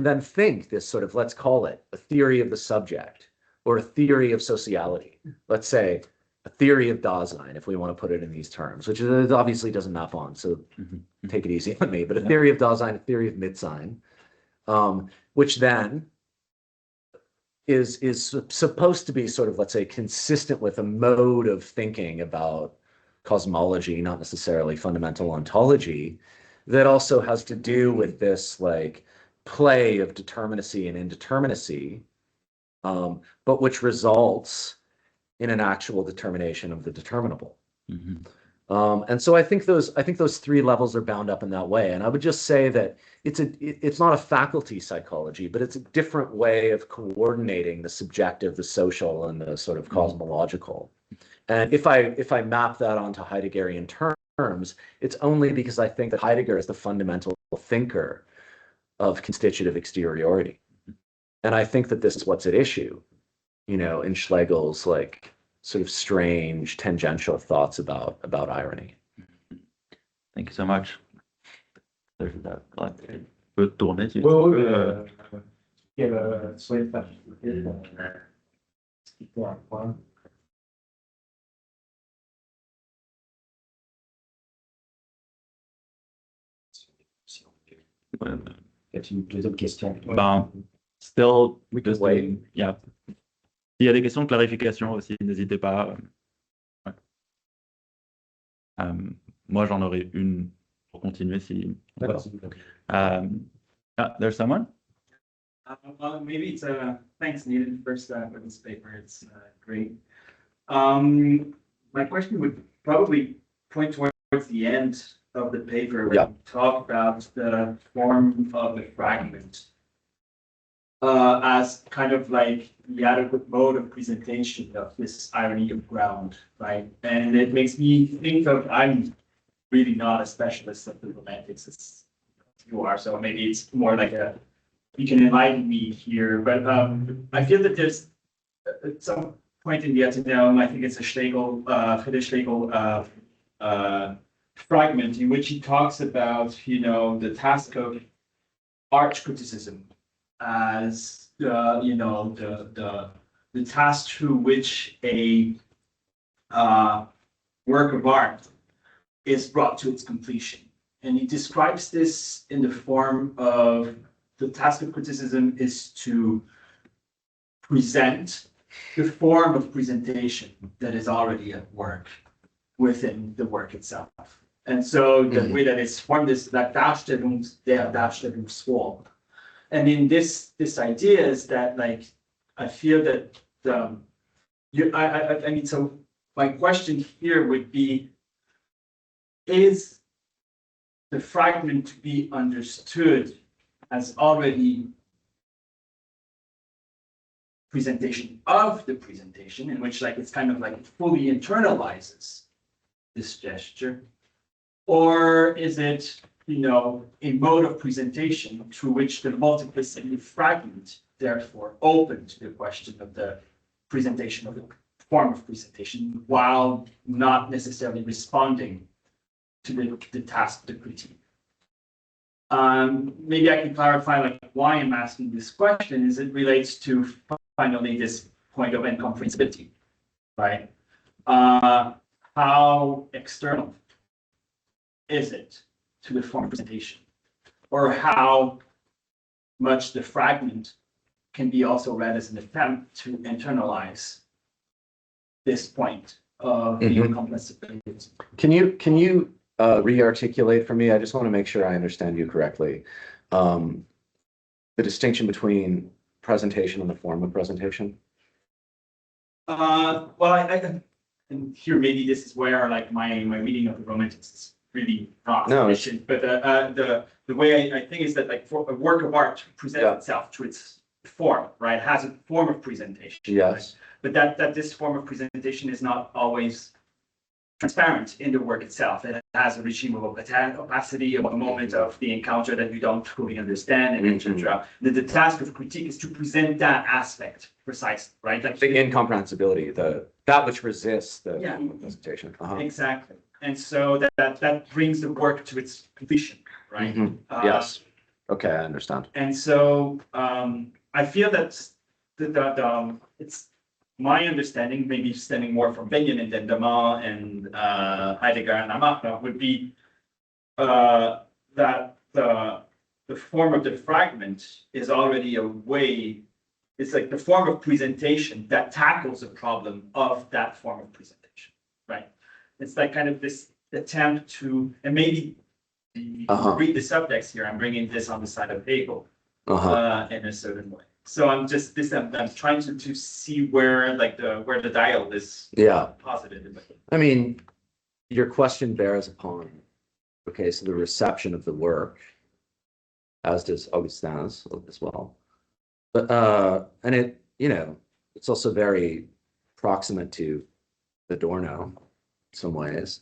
then think this sort of, let's call it a theory of the subject or a theory of sociality. Let's say a theory of Dasein, if we want to put it in these terms, which it obviously doesn't map on, so take it easy on me, but a theory of Dasein, a theory of Mitsein, which then is supposed to be sort of, let's say, consistent with a mode of thinking about cosmology, not necessarily fundamental ontology, that also has to do with this like play of determinacy and indeterminacy, but which results in an actual determination of the determinable. And so I think those three levels are bound up in that way. And I would just say that it's not a faculty psychology, but it's a different way of coordinating the subjective, the social, and the sort of cosmological. And if I map that onto Heideggerian terms, it's only because I think that Heidegger is the fundamental thinker of constitutive exteriority. And I think that this is what's at issue, in Schlegel's like sort of strange tangential thoughts about irony. Thank you so much. There's that. Peut tourner, si still, we can wait. Yeah. S'il y a des questions de clarification aussi, n'hésitez pas. Moi, j'en aurais une pour continuer si. There's someone? Well, maybe it's thanks, Nathan, first for this paper. It's great. My question would probably point towards the end of the paper where you talk about the form of the fragment as kind of like the adequate mode of presentation of this irony of ground, right? And it makes me think of, I'm really not a specialist of the romantics as you are, so maybe it's more like you can enlighten me here, but I feel that there's at some point in the Athenaeum, I think it's a Schlegel, Friedrich Schlegel fragment in which he talks about, the task of art criticism as the task through which a work of art is brought to its completion. And he describes this in the form of the task of criticism is to present the form of presentation that is already at work within the work itself. And so the way that it's formed is that Darstellungsform. And in this idea is that, like, I feel that I mean, so my question here would be, is the fragment to be understood as already presentation of the presentation, in which like it's kind of like it fully internalizes this gesture, or is it a mode of presentation through which the multiplicity fragment, therefore, opened to the question of the presentation of the form of presentation, while not necessarily responding to the task of the critique. Maybe I can clarify like why I'm asking this question is it relates to finally this point of incomprehensibility, right? How external is it to the form of presentation, or how much the fragment can be also read as an attempt to internalize this point of the incomprehensibility. Can you re-articulate for me? I just want to make sure I understand you correctly. The distinction between presentation and the form of presentation. Well, and here maybe this is where like my reading of the Romantics is really not sufficient. But the way I think is that like for a work of art presents itself to its form, right? It has a form of presentation. Yes. Right? But that this form of presentation is not always transparent in the work itself. It has a regime of opacity, of a moment of the encounter that you don't fully understand, and etc. The task of critique is to present that aspect precisely, right? Like the incomprehensibility, that which resists the presentation. Exactly. And so that brings the work to its completion, right? Yes. Okay, I understand. And so I feel that it's my understanding, maybe stemming more from Benjamin than Damas and Heidegger and Lamarck, would be that the form of the fragment is already a way, it's like the form of presentation that tackles the problem of that form of presentation, right? It's like kind of this attempt to, and maybe read the subtext here, I'm bringing this on the side of Hegel in a certain way. So I'm trying to see where the dial is posited. I mean, your question bears upon, okay, so the reception of the work, as does Augustine's as well. But and it, it's also very proximate to Adorno in some ways.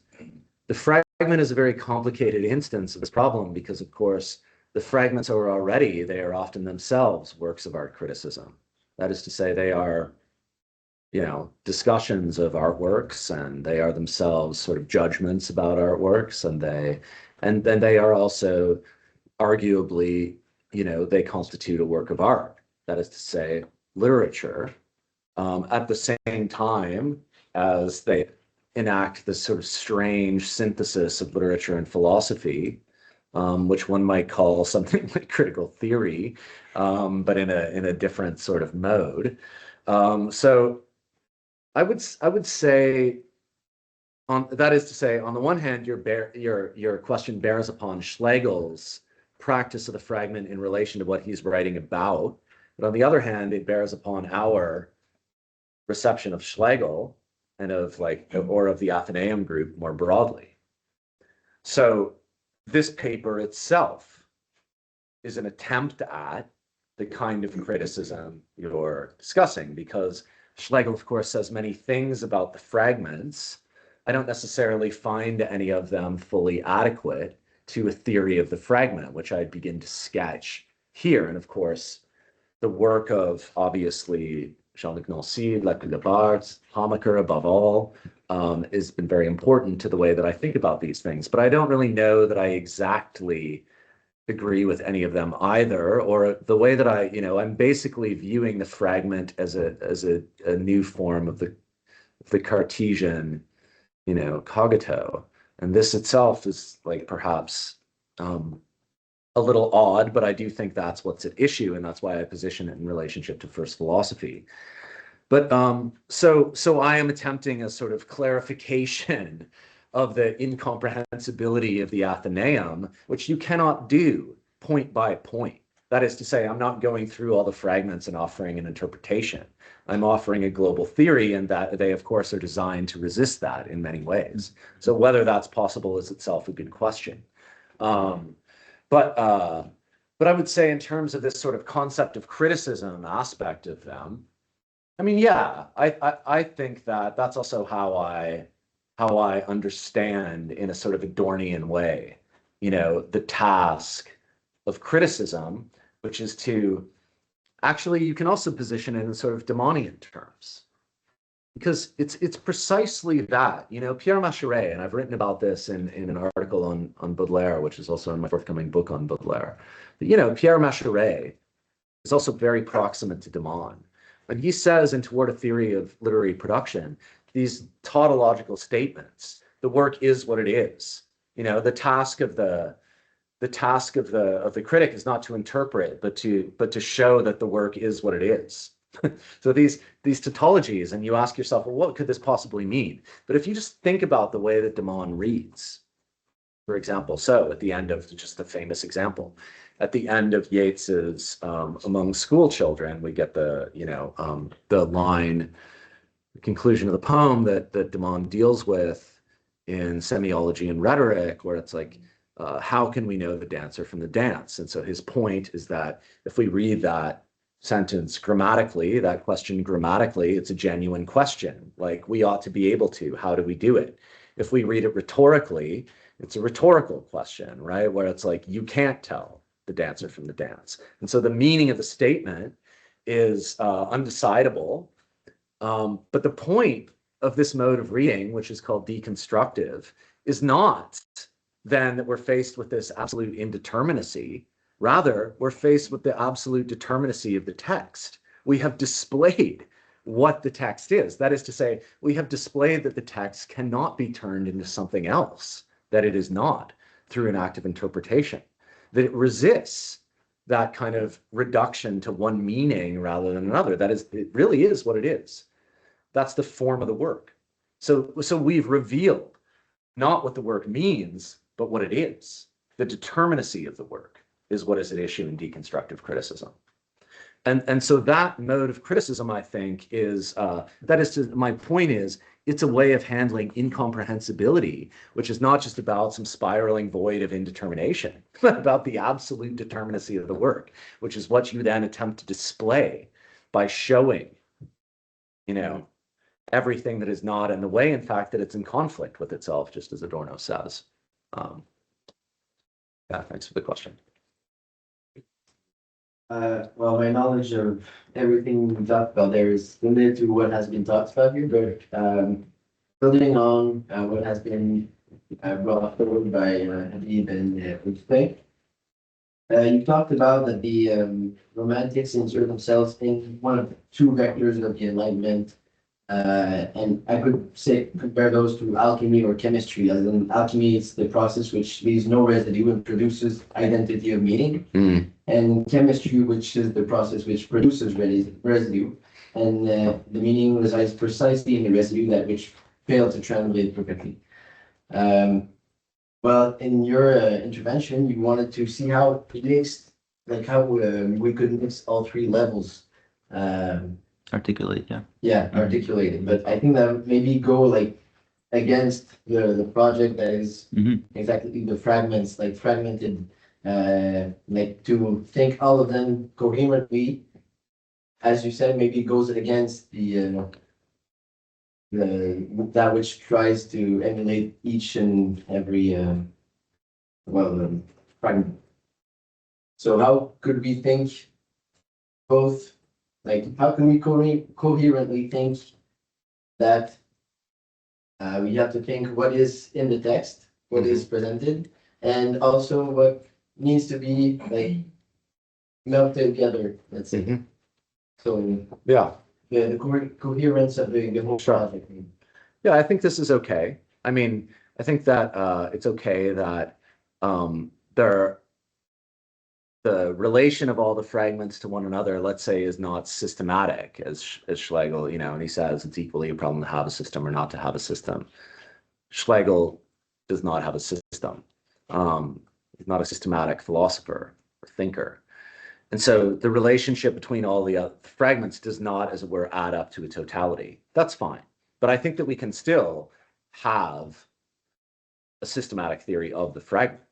The fragment is a very complicated instance of this problem because, of course, the fragments they are often themselves works of art criticism. That is to say, they are, discussions of artworks, and they are themselves sort of judgments about artworks, and then they are also arguably, they constitute a work of art. That is to say, literature, at the same time as they enact this sort of strange synthesis of literature and philosophy, which one might call something like critical theory, but in a different sort of mode. So I would say, that is to say, on the one hand, your question bears upon Schlegel's practice of the fragment in relation to what he's writing about, but on the other hand, it bears upon our reception of Schlegel and of the Athenaeum group more broadly. So this paper itself is an attempt at the kind of criticism you're discussing, because Schlegel, of course, says many things about the fragments. I don't necessarily find any of them fully adequate to a theory of the fragment, which I'd begin to sketch here. And of course, the work of, obviously, Jean-Luc Nancy, Leclerc Labarthe, Hamaker, above all, has been very important to the way that I think about these things. But I don't really know that I exactly agree with any of them either, or the way that I'm basically viewing the fragment as a new form of the Cartesian, cogito. And this itself is perhaps a little odd, but I do think that's what's at issue, and that's why I position it in relationship to first philosophy. But so I am attempting a sort of clarification of the incomprehensibility of the Athenaeum, which you cannot do point by point. That is to say, I'm not going through all the fragments and offering an interpretation. I'm offering a global theory, and that they, of course, are designed to resist that in many ways. So whether that's possible is itself a good question. But I would say, in terms of this sort of concept of criticism aspect of them, I mean, yeah, I think that's also how I understand, in a sort of Adornian way, the task of criticism, which is to actually, you can also position it in sort of demonian terms. Because it's precisely that, Pierre Macherey, and I've written about this in an article on Baudelaire, which is also in my forthcoming book on Baudelaire. But, Pierre Macherey is also very proximate to Demon. When he says in Toward a Theory of Literary Production, these tautological statements, the work is what it is. The task of the critic is not to interpret, but to show that the work is what it is. So these tautologies, and you ask yourself, well, what could this possibly mean? But if you just think about the way that Demon reads, for example, so at the end of just the famous example, at the end of Yeats's Among School Children, we get the line, the conclusion of the poem that Demon deals with in Semiology and Rhetoric, where it's like, how can we know the dancer from the dance? And so his point is that if we read that sentence grammatically, that question grammatically, it's a genuine question. Like, we ought to be able to. How do we do it? If we read it rhetorically, it's a rhetorical question, right? Where it's like, you can't tell the dancer from the dance. And so the meaning of the statement is undecidable. But the point of this mode of reading, which is called deconstructive, is not then that we're faced with this absolute indeterminacy. Rather, we're faced with the absolute determinacy of the text. We have displayed what the text is. That is to say, we have displayed that the text cannot be turned into something else, that it is not, through an act of interpretation, that it resists that kind of reduction to one meaning rather than another. That is, it really is what it is. That's the form of the work. So we've revealed not what the work means, but what it is. The determinacy of the work is what is at issue in deconstructive criticism. And so that mode of criticism, I think, is, my point is, it's a way of handling incomprehensibility, which is not just about some spiraling void of indetermination, but about the absolute determinacy of the work, which is what you then attempt to display by showing, everything that is not in the way, in fact, that it's in conflict with itself, just as Adorno says. Yeah, thanks for the question. Well, my knowledge of everything we talked about there is limited to what has been talked about here, but building on what has been brought forward by Habib and Friedrich, you talked about that the romantics insert themselves in one of the two vectors of the Enlightenment, and I could say compare those to alchemy or chemistry. As in alchemy, it's the process which leaves no residue and produces identity of meaning. And chemistry, which is the process which produces residue, and the meaning resides precisely in the residue that which failed to translate perfectly. Well, in your intervention, you wanted to see how it mixed, like how we could mix all three levels. Articulate, yeah. Yeah, articulated. But I think that maybe go like against the project that is exactly the fragments, like fragmented. Like to think all of them coherently, as you said, maybe goes against the that which tries to emulate each and every fragment. So how could we think both? Like, how can we coherently think that we have to think what is in the text, what is presented, and also what needs to be like melted together, let's say. So yeah, the coherence of the whole project. Yeah, I think this is okay. I mean, I think that it's okay that the relation of all the fragments to one another, let's say, is not systematic, as Schlegel, and he says it's equally a problem to have a system or not to have a system. Schlegel does not have a system. He's not a systematic philosopher or thinker. And so the relationship between all the fragments does not, as it were, add up to a totality. That's fine. But I think that we can still have a systematic theory of the fragment,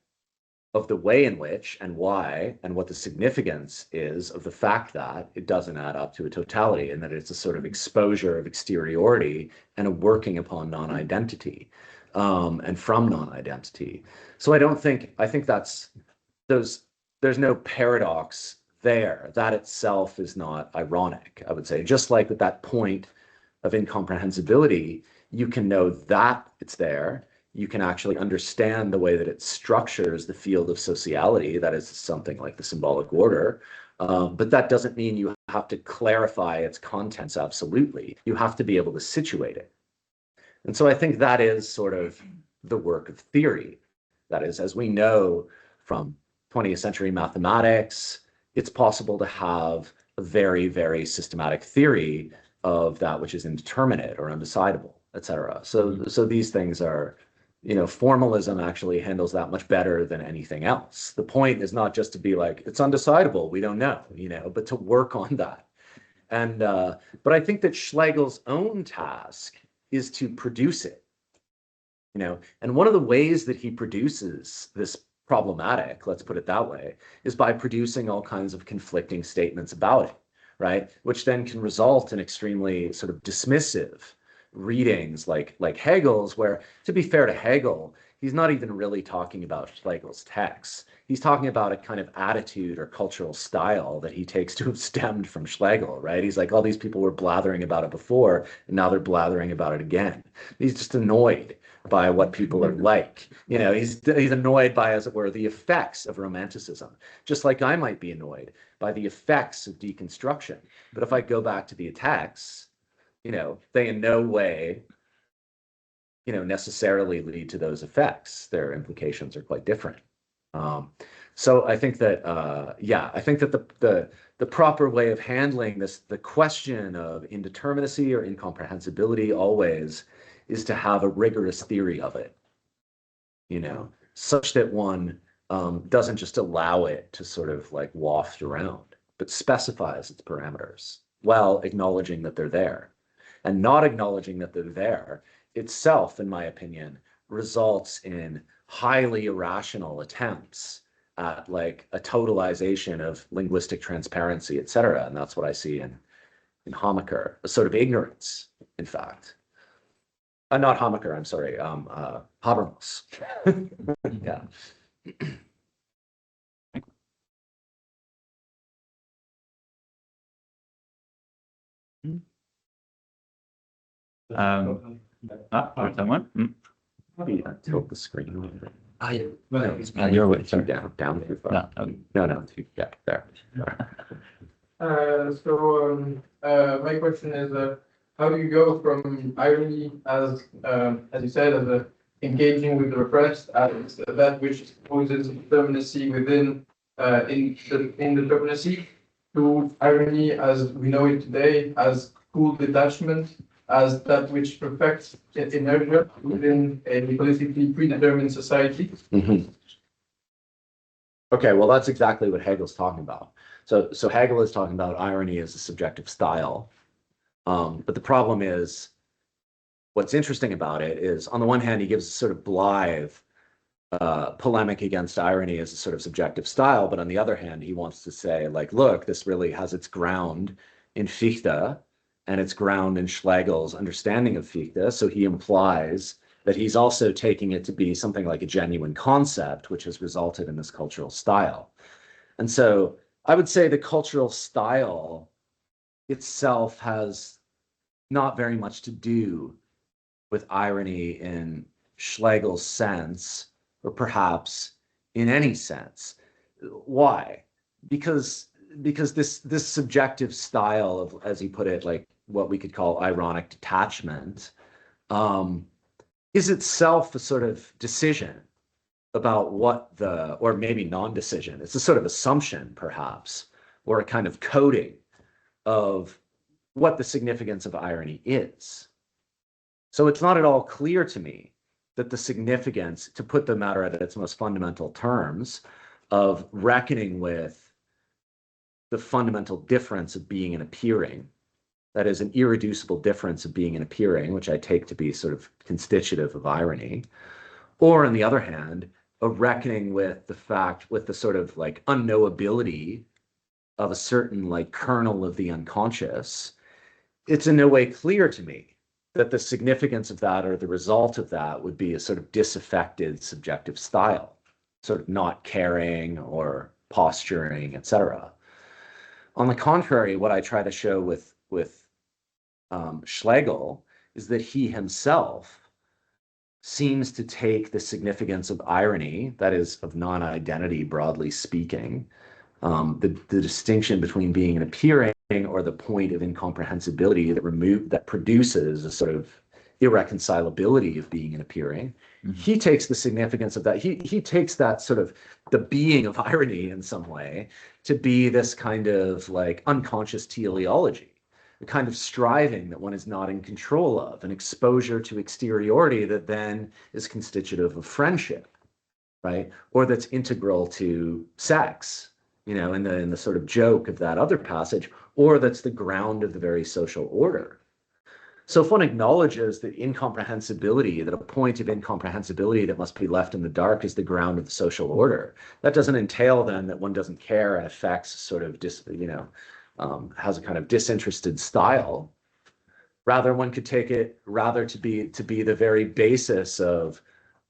of the way in which and why and what the significance is of the fact that it doesn't add up to a totality, and that it's a sort of exposure of exteriority and a working upon non-identity. and from non-identity. So I think there's no paradox there. That itself is not ironic, I would say. Just like with that point of incomprehensibility, you can know that it's there. You can actually understand the way that it structures the field of sociality, that is something like the symbolic order. But that doesn't mean you have to clarify its contents absolutely. You have to be able to situate it. And so I think that is sort of the work of theory. That is, as we know from 20th century mathematics, it's possible to have a very, very systematic theory of that which is indeterminate or undecidable, et cetera. So these things are, formalism actually handles that much better than anything else. The point is not just to be like, it's undecidable, we don't know, but to work on that. And, but I think that Schlegel's own task is to produce it, and one of the ways that he produces this problematic, let's put it that way, is by producing all kinds of conflicting statements about it, right? Which then can result in extremely sort of dismissive readings like Hegel's, where, to be fair to Hegel, he's not even really talking about Schlegel's texts. He's talking about a kind of attitude or cultural style that he takes to have stemmed from Schlegel, right? He's like, all these people were blathering about it before, and now they're blathering about it again. He's just annoyed by what people are like. He's annoyed by, as it were, the effects of romanticism, just like I might be annoyed by the effects of deconstruction. But if I go back to the texts, they in no way, necessarily lead to those effects. Their implications are quite different. So I think that, I think that the proper way of handling this, the question of indeterminacy or incomprehensibility always is to have a rigorous theory of it, such that one doesn't just allow it to sort of like waft around, but specifies its parameters while acknowledging that they're there. And not acknowledging that they're there itself, in my opinion, results in highly irrational attempts at like a totalization of linguistic transparency, et cetera. And that's what I see in Hamaker, a sort of ignorance, in fact. Not Hamaker, I'm sorry, Habermas. Yeah. Someone? Tilt the screen. You're way Too down too far. No, okay. No, yeah, there. My question is, how do you go from irony as you said, as engaging with the repressed as that which exposes determinacy within indeterminacy, to irony as we know it today, as cool detachment, as that which perfects inertia within a politically predetermined society? Mm-hmm. Okay, well, that's exactly what Hegel's talking about. So Hegel is talking about irony as a subjective style. But the problem is, what's interesting about it is, on the one hand, he gives a sort of blithe polemic against irony as a sort of subjective style. But on the other hand, he wants to say, like, look, this really has its ground in Fichte and its ground in Schlegel's understanding of Fichte. So he implies that he's also taking it to be something like a genuine concept, which has resulted in this cultural style. And so I would say the cultural style itself has not very much to do with irony in Schlegel's sense, or perhaps in any sense. Why? Because this subjective style of, as he put it, like what we could call ironic detachment, is itself a sort of decision about what or maybe non-decision. It's a sort of assumption, perhaps, or a kind of coding of what the significance of irony is. So it's not at all clear to me that the significance, to put the matter at its most fundamental terms, of reckoning with the fundamental difference of being and appearing, that is, an irreducible difference of being and appearing, which I take to be sort of constitutive of irony, or on the other hand, a reckoning with the fact, with the sort of like unknowability of a certain like kernel of the unconscious. It's in no way clear to me that the significance of that or the result of that would be a sort of disaffected subjective style, sort of not caring or posturing, etc. On the contrary, what I try to show with Schlegel is that he himself seems to take the significance of irony, that is, of non-identity, broadly speaking, the distinction between being an appearing or the point of incomprehensibility that produces a sort of irreconcilability of being an appearing. He takes the significance of that. He takes that sort of the being of irony in some way to be this kind of like unconscious teleology, a kind of striving that one is not in control of, an exposure to exteriority that then is constitutive of friendship, right? Or that's integral to sex, you know, in the sort of joke of that other passage, or that's the ground of the very social order. So if one acknowledges that incomprehensibility, that a point of incomprehensibility that must be left in the dark is the ground of the social order, that doesn't entail then that one doesn't care and affects sort of, has a kind of disinterested style. Rather, one could take it rather to be the very basis of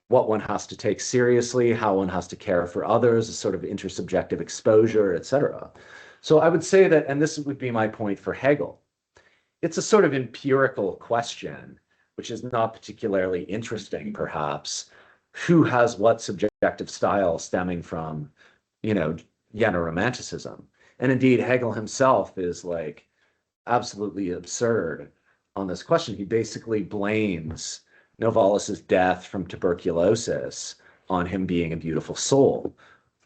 what one has to take seriously, how one has to care for others, a sort of intersubjective exposure, etc. So I would say that, and this would be my point for Hegel, it's a sort of empirical question, which is not particularly interesting, perhaps, who has what subjective style stemming from, Jena Romanticism. And indeed, Hegel himself is like absolutely absurd on this question. He basically blames Novalus's death from tuberculosis on him being a beautiful soul.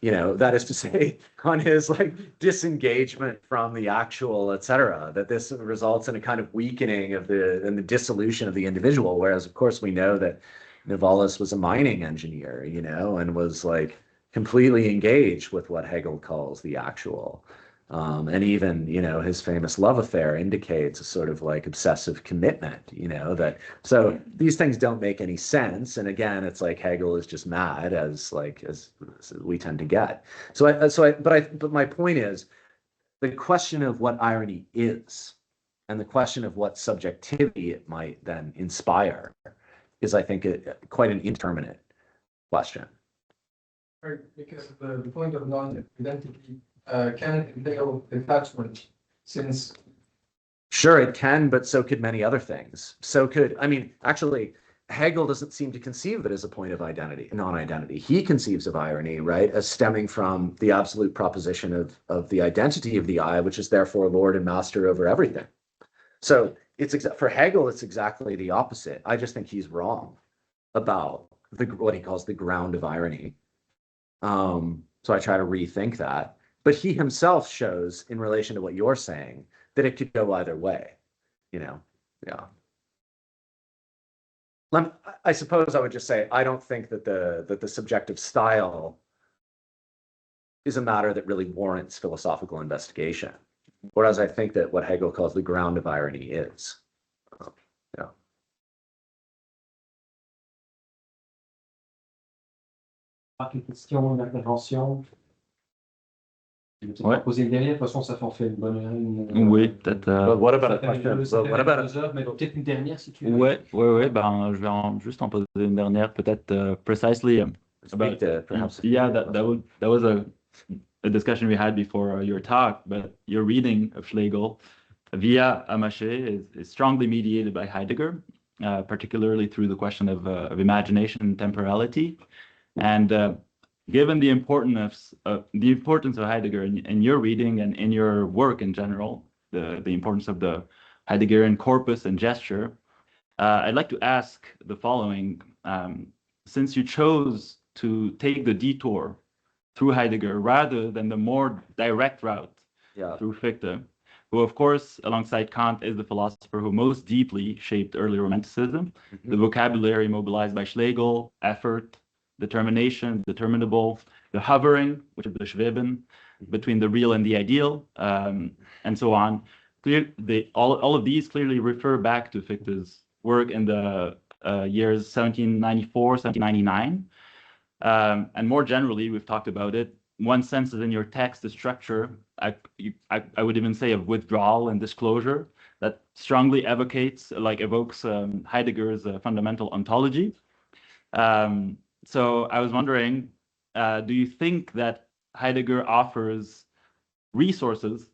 That is to say, on his like disengagement from the actual, etc., that this results in a kind of weakening of the dissolution of the individual. Whereas, of course, we know that Novalis was a mining engineer, and was like completely engaged with what Hegel calls the actual. And even, his famous love affair indicates a sort of like obsessive commitment, that, so these things don't make any sense. And again, it's like Hegel is just mad as we tend to get. But my point is the question of what irony is and the question of what subjectivity it might then inspire is, I think, quite an indeterminate question. Right, because the point of non-identity can entail detachment, since... Sure, it can, but so could many other things. Actually, Hegel doesn't seem to conceive of it as a point of identity, non-identity. He conceives of irony, right, as stemming from the absolute proposition of the identity of the I, which is therefore lord and master over everything. So for Hegel, it's exactly the opposite. I just think he's wrong about what he calls the ground of irony. So I try to rethink that. But he himself shows, in relation to what you're saying, that it could go either way, Yeah. I suppose I would just say, I don't think that the subjective style is a matter that really warrants philosophical investigation. Whereas I think that what Hegel calls the ground of irony is. Une question, une intervention. Je vais peut-être Ouais. poser une dernière, de toute façon, ça fait une bonne heure. Oui, peut-être. But what about a Ça fait question? ça fait What about 2 heures, mais peut-être une dernière si tu veux. Ouais, ben, je vais juste en poser une dernière, peut-être precisely. speak to perhaps? Yeah, that was a discussion we had before your talk, but your reading of Schlegel via Amaché is strongly mediated by Heidegger, particularly through the question of imagination and temporality. And given the importance of Heidegger in your reading and in your work in general, the importance of the Heideggerian corpus and gesture, I'd like to ask the following. Since you chose to take the detour through Heidegger rather than the more direct route through Fichte, who, of course, alongside Kant, is the philosopher who most deeply shaped early Romanticism, the vocabulary mobilized by Schlegel, effort, determination, determinable, the hovering, which is the Schweben, between the real and the ideal, and so on. All of these clearly refer back to Fichte's work in the years 1794, 1799. And more generally, we've talked about it, one senses in your text the structure, I would even say, of withdrawal and disclosure that strongly evokes Heidegger's fundamental ontology. So I was wondering, do you think that Heidegger offers resources,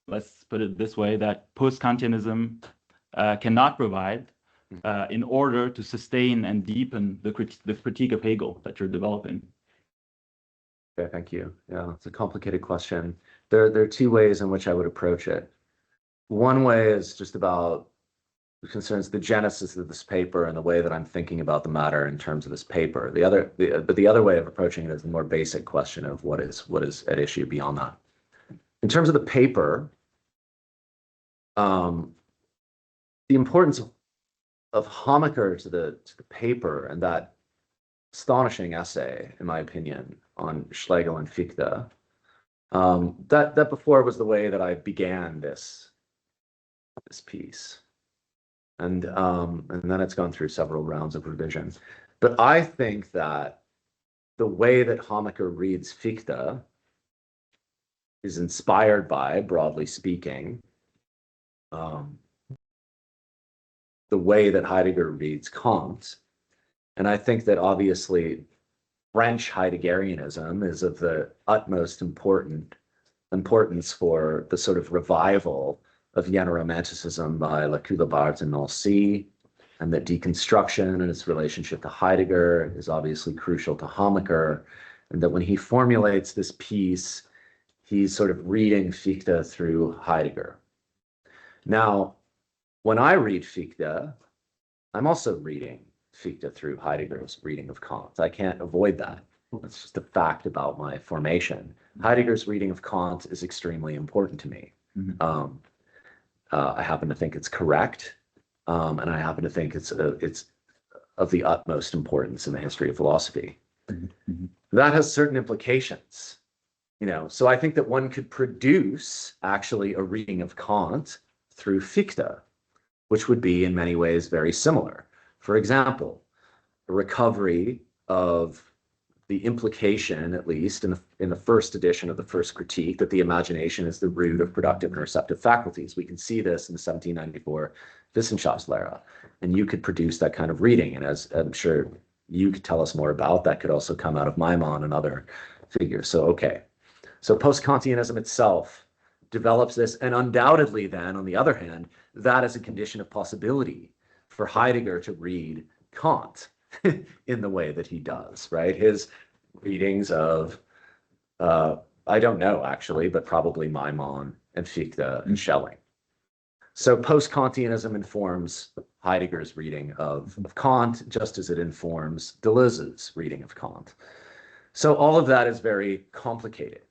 let's put it this way, that post-Kantianism cannot provide in order to sustain and deepen the critique of Hegel that you're developing? Okay, thank you. Yeah, it's a complicated question. There are two ways in which I would approach it. One way is just about concerns the genesis of this paper and the way that I'm thinking about the matter in terms of this paper. But the other way of approaching it is the more basic question of what is at issue beyond that. In terms of the paper, the importance of Homaker to the paper and that astonishing essay, in my opinion, on Schlegel and Fichte, that before was the way that I began this piece. And then it's gone through several rounds of revision. But I think that the way that Homaker reads Fichte is inspired by, broadly speaking, the way that Heidegger reads Kant. And I think that obviously French Heideggerianism is of the utmost importance for the sort of revival of Vienna Romanticism by Le Coulabart and Nancy, and that deconstruction and its relationship to Heidegger is obviously crucial to Homaker, and that when he formulates this piece, he's sort of reading Fichte through Heidegger. Now, when I read Fichte, I'm also reading Fichte through Heidegger's reading of Kant. I can't avoid that. It's just a fact about my formation. Heidegger's reading of Kant is extremely important to me. Mm-hmm. I happen to think it's correct, and I happen to think it's of the utmost importance in the history of philosophy. Mm-hmm. That has certain implications, So I think that one could produce actually a reading of Kant through Fichte, which would be in many ways very similar. For example, a recovery of the implication, at least in the first edition of the first critique, that the imagination is the root of productive and receptive faculties. We can see this in the 1794 Wissenschaftslehre, and you could produce that kind of reading. And as I'm sure you could tell us more about, that could also come out of Maimon and other figures. So, okay. So post-Kantianism itself develops this, and undoubtedly then, on the other hand, that is a condition of possibility for Heidegger to read Kant in the way that he does, right? His readings of, I don't know actually, but probably Maimon and Fichte and Schelling. So post-Kantianism informs Heidegger's reading of Kant, just as it informs Deleuze's reading of Kant. So all of that is very complicated.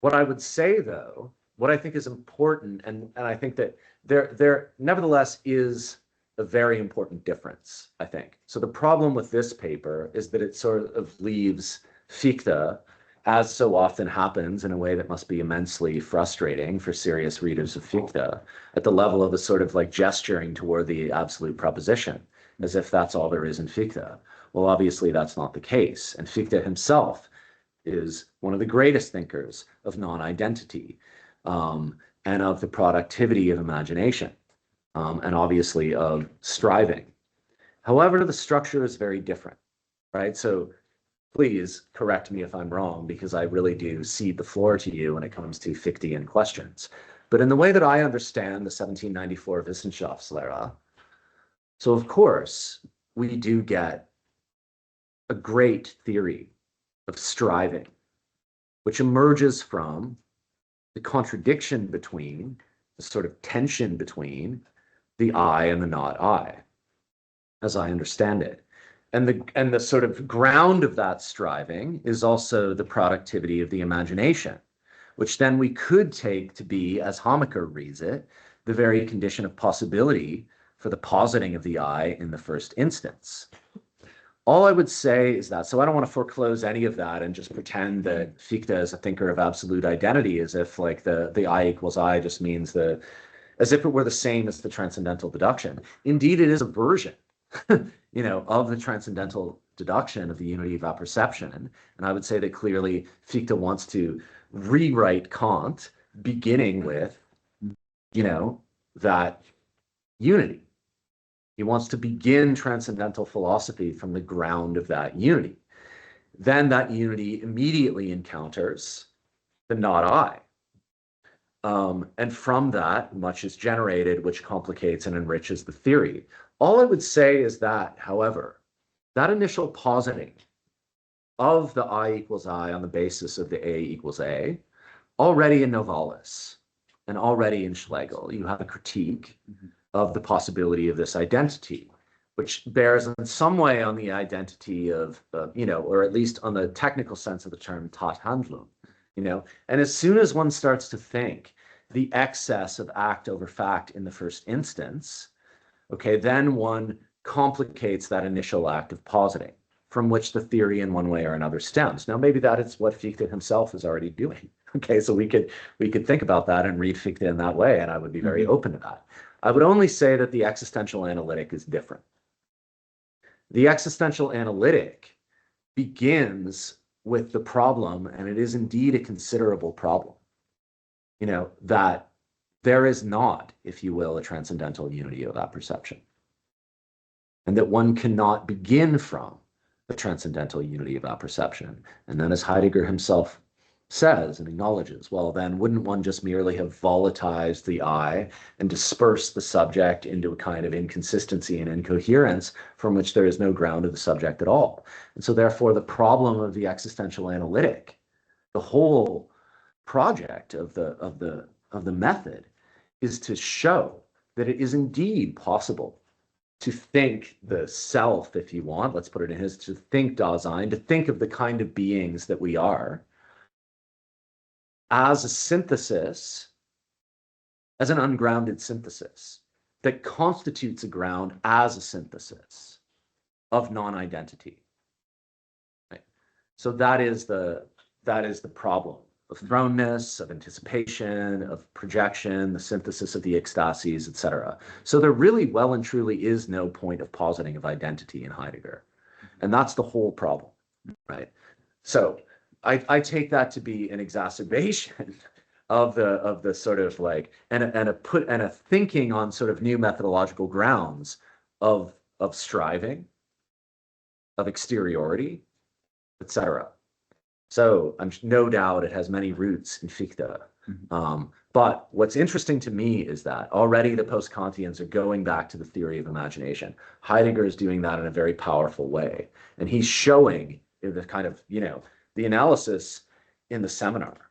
What I would say, though, what I think is important, and I think that there nevertheless is a very important difference, I think. So the problem with this paper is that it sort of leaves Fichte, as so often happens in a way that must be immensely frustrating for serious readers of Fichte, at the level of a sort of like gesturing toward the absolute proposition, as if that's all there is in Fichte. Well, obviously that's not the case. And Fichte himself is one of the greatest thinkers of non-identity and of the productivity of imagination. And obviously of striving. However, the structure is very different, right? So please correct me if I'm wrong, because I really do cede the floor to you when it comes to Fichtean questions. But in the way that I understand the 1794 Wissenschaftslehre, so of course, we do get a great theory of striving, which emerges from the contradiction between, the sort of tension between the I and the not I, as I understand it. And the sort of ground of that striving is also the productivity of the imagination, which then we could take to be, as Homaker reads it, the very condition of possibility for the positing of the I in the first instance. All I would say is that, so I don't want to foreclose any of that and just pretend that Fichte is a thinker of absolute identity, as if like the I equals I just means as if it were the same as the transcendental deduction. Indeed, it is a version, of the transcendental deduction of the unity of apperception. And I would say that clearly Fichte wants to rewrite Kant, beginning with, that unity. He wants to begin transcendental philosophy from the ground of that unity. Then that unity immediately encounters the not I. And from that, much is generated, which complicates and enriches the theory. All I would say is that, however, that initial positing of the I equals I on the basis of the A equals A, already in Novalis and already in Schlegel, you have a critique of the possibility of this identity, which bears in some way on the identity of, or at least on the technical sense of the term Tathandlung, and as soon as one starts to think the excess of act over fact in the first instance, okay, then one complicates that initial act of positing, from which the theory in one way or another stems. Now, maybe that is what Fichte himself is already doing. Okay, so we could think about that and read Fichte in that way, and I would be very open to that. I would only say that the existential analytic is different. The existential analytic begins with the problem, and it is indeed a considerable problem, that there is not, if you will, a transcendental unity of that perception, and that one cannot begin from the transcendental unity of that perception. And then, as Heidegger himself says and acknowledges, well, then wouldn't one just merely have volatilized the I and dispersed the subject into a kind of inconsistency and incoherence from which there is no ground of the subject at all? And so therefore the problem of the existential analytic, the whole project of the method, is to show that it is indeed possible to think the self, if you want, let's put it in his, to think Dasein, to think of the kind of beings that we are, as a synthesis, as an ungrounded synthesis that constitutes a ground as a synthesis of non-identity. Right? So that is the problem of thrownness, of anticipation, of projection, the synthesis of the ecstasies, etc. So there really well and truly is no point of positing of identity in Heidegger. And that's the whole problem, right? So I take that to be an exacerbation of the sort of like, and a thinking on sort of new methodological grounds of striving, of exteriority, etc. So I'm no doubt it has many roots in Fichte. But what's interesting to me is that already the post-Kantians are going back to the theory of imagination. Heidegger is doing that in a very powerful way. And he's showing the kind of, the analysis in the seminar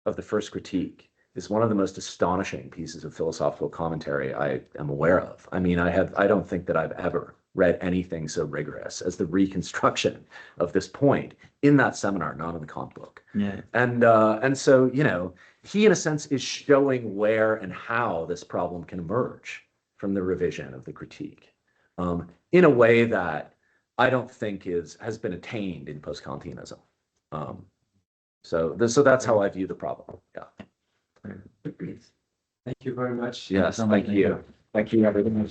of the first critique is one of the most astonishing pieces of philosophical commentary I am aware of. I mean, I don't think that I've ever read anything so rigorous as the reconstruction of this point in that seminar, not in the Kant book. Yeah. And so, he in a sense is showing where and how this problem can emerge from the revision of the critique in a way that I don't think has been attained in post-Kantianism. So that's how I view the problem. Yeah. Thank you very much. Yes, thank you. Thank you, everyone.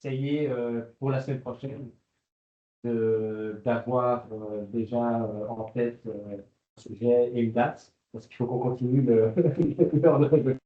Essayer pour la semaine prochaine d'avoir déjà en tête un sujet et une date, parce qu'il faut qu'on continue l'heure de